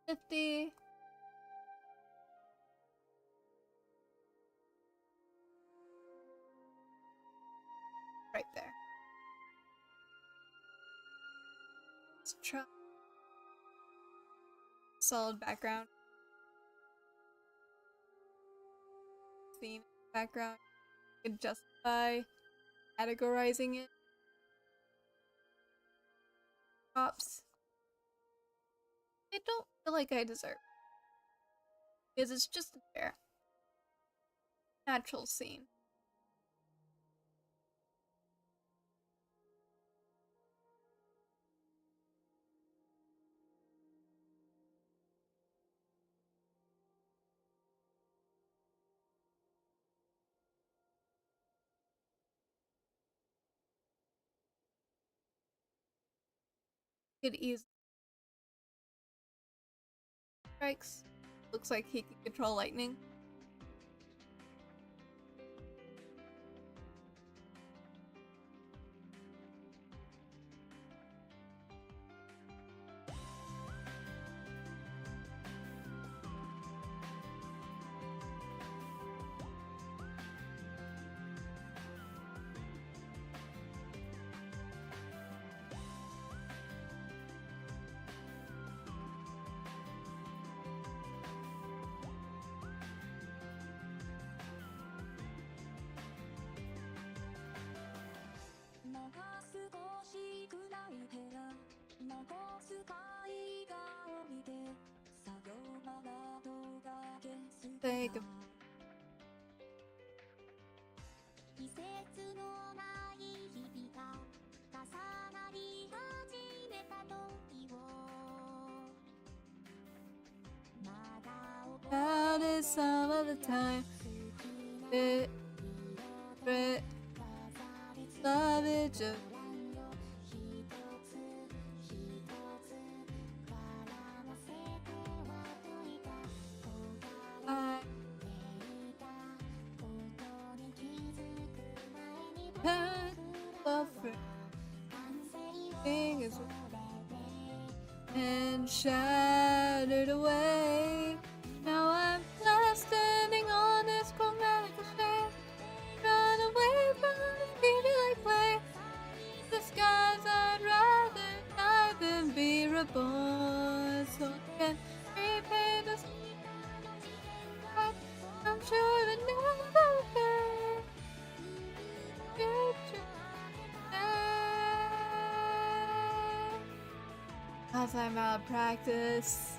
$50. Right there. Let's try. Solid background. Theme background. You can justify categorizing it. Props. I don't feel like I deserve. Because it's just a chair. Natural scene. Could easily strikes. Looks like he can control lightning. Take a That is all of the time. Savage of I can't suffer fingers and shattered away. Now I'm left standing on this chromatic shade. Run away from this beauty like play. The skies I'd rather die than be reborn. So I can repay this. I'm sure it never fade. Cause I'm out of practice.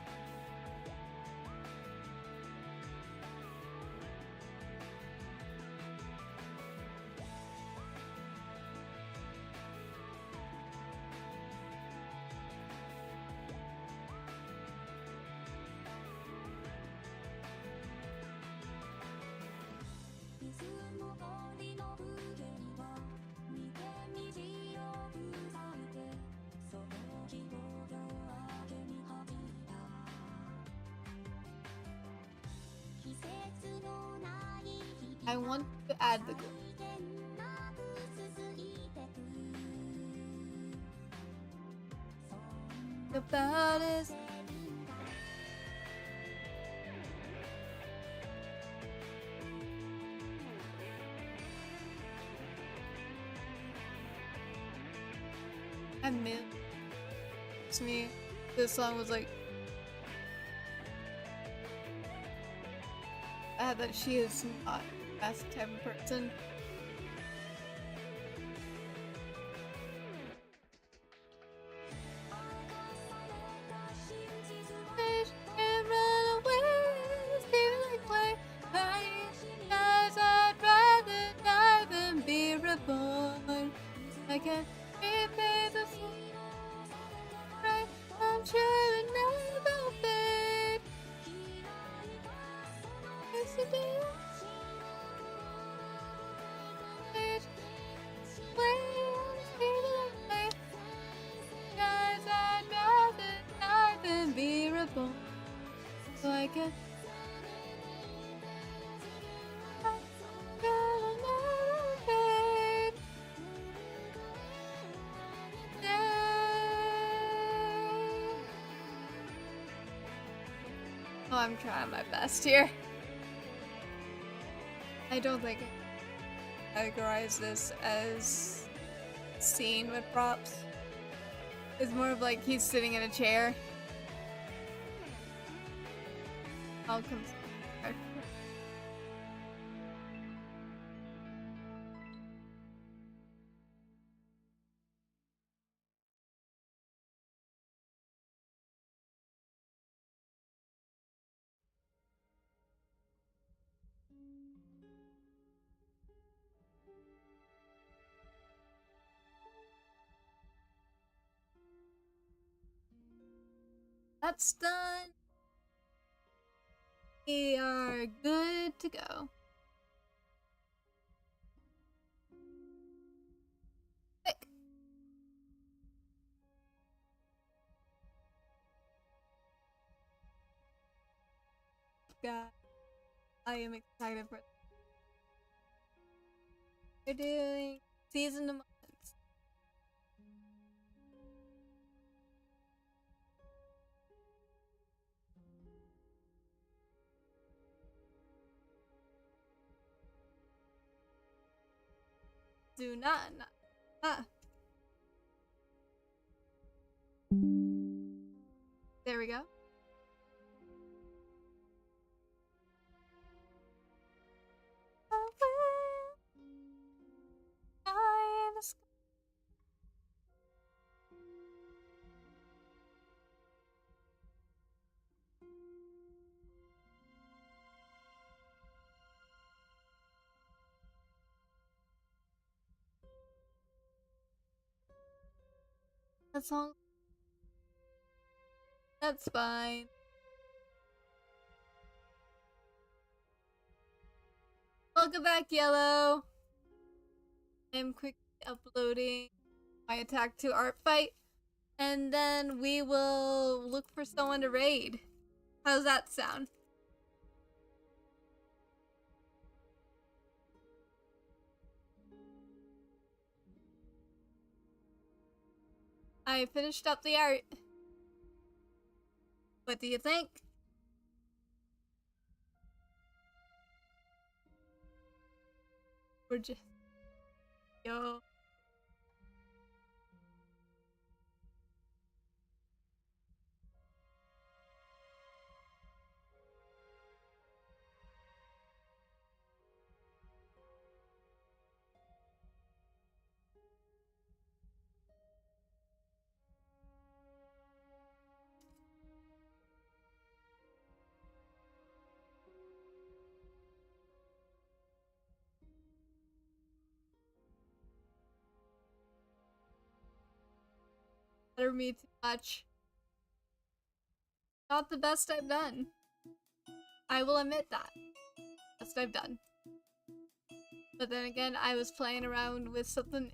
I want to add the glue. About is I miss me. This song was like that she is not the best type of person. I can't repay the right. I'm sure it never fade. Yes, it is. Guys, I'd rather die than be reborn. So I can. Oh, I'm trying my best here. I don't think I categorize this as scene with props. It's more of like he's sitting in a chair. I'll come. That's done. We are good to go. Quick. God, I am excited for. We're doing season of months. Do not. There we go. That song. That's fine. Welcome back, Yellow. I'm quickly uploading my attack to Artfight, and then we will look for someone to raid. How's that sound? I finished up the art. What do you think? We're just... Yo. Butter me too much. Not the best I've done. I will admit that. Best I've done. But then again, I was playing around with something.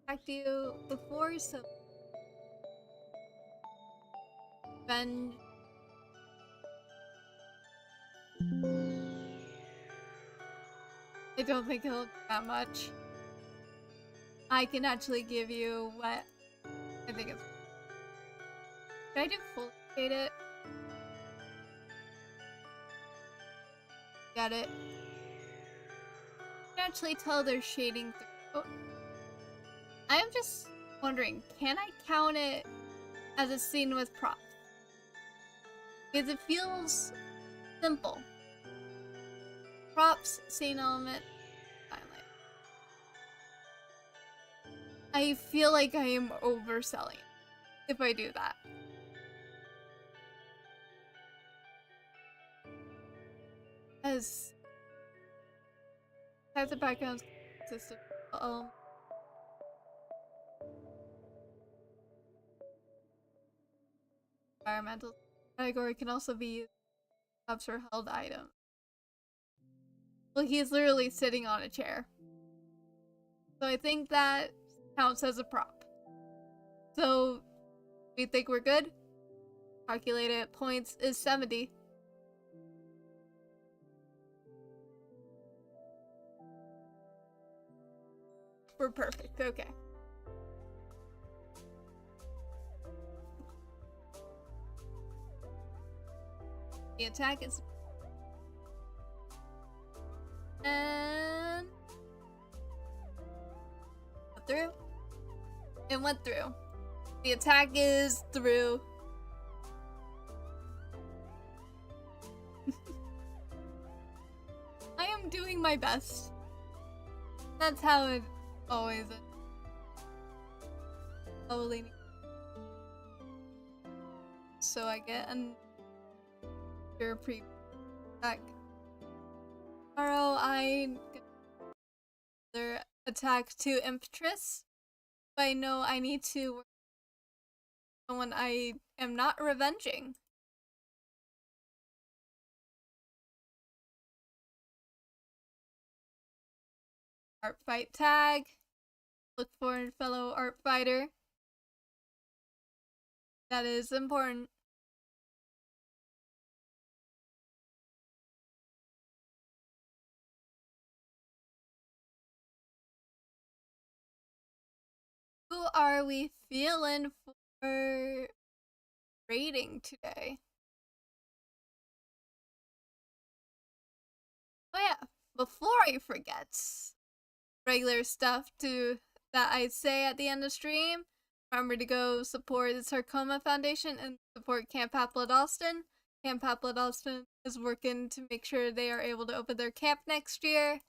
Back to you before some revenge. I don't think he'll do that much. I can actually give you what I think it's. Did I do full shade it? Got it. I can actually tell they're shading through. I'm just wondering, can I count it as a scene with props? Because it feels simple. Props, scene element, timeline. I feel like I am overselling it if I do that. As types of backgrounds consistent. Environmental category can also be used as for held item. Well, he's literally sitting on a chair. So I think that counts as a prop. So we think we're good. Calculated points is 70. We're perfect, okay. The attack is... And... through? It went through. The attack is through. I am doing my best. That's how it always is. Slowly. So I get an pre-attack. Tomorrow I attack 2 Imptress. But I know I need to work on someone I am not revenging. Artfight tag. Look for a fellow art fighter. That is important. Who are we feeling for rating today? Oh yeah, before I forget, regular stuff that I say at the end of stream. Remember to go support the Sarcoma Foundation and support Camp Applet Austin. Camp Applet Austin is working to make sure they are able to open their camp next year.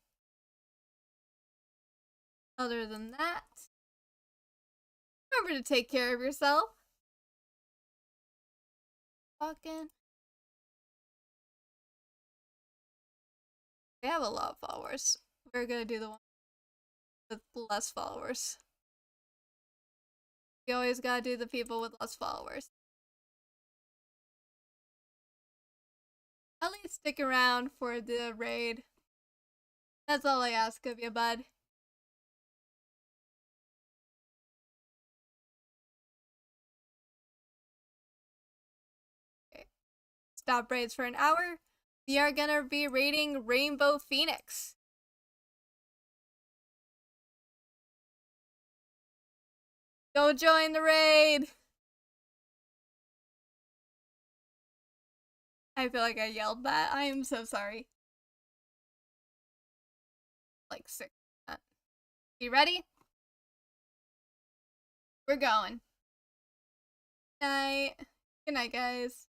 Other than that, remember to take care of yourself. Fucking. They have a lot of followers. We're gonna do the one with less followers. You always gotta do the people with less followers. At least stick around for the raid. That's all I ask of you, bud. Okay. Stop raids for an hour. We are gonna be raiding Rainbow Phoenix. Go join the raid! I feel like I yelled that. I am so sorry. Like 6%. You ready? We're going. Night. Good night, guys.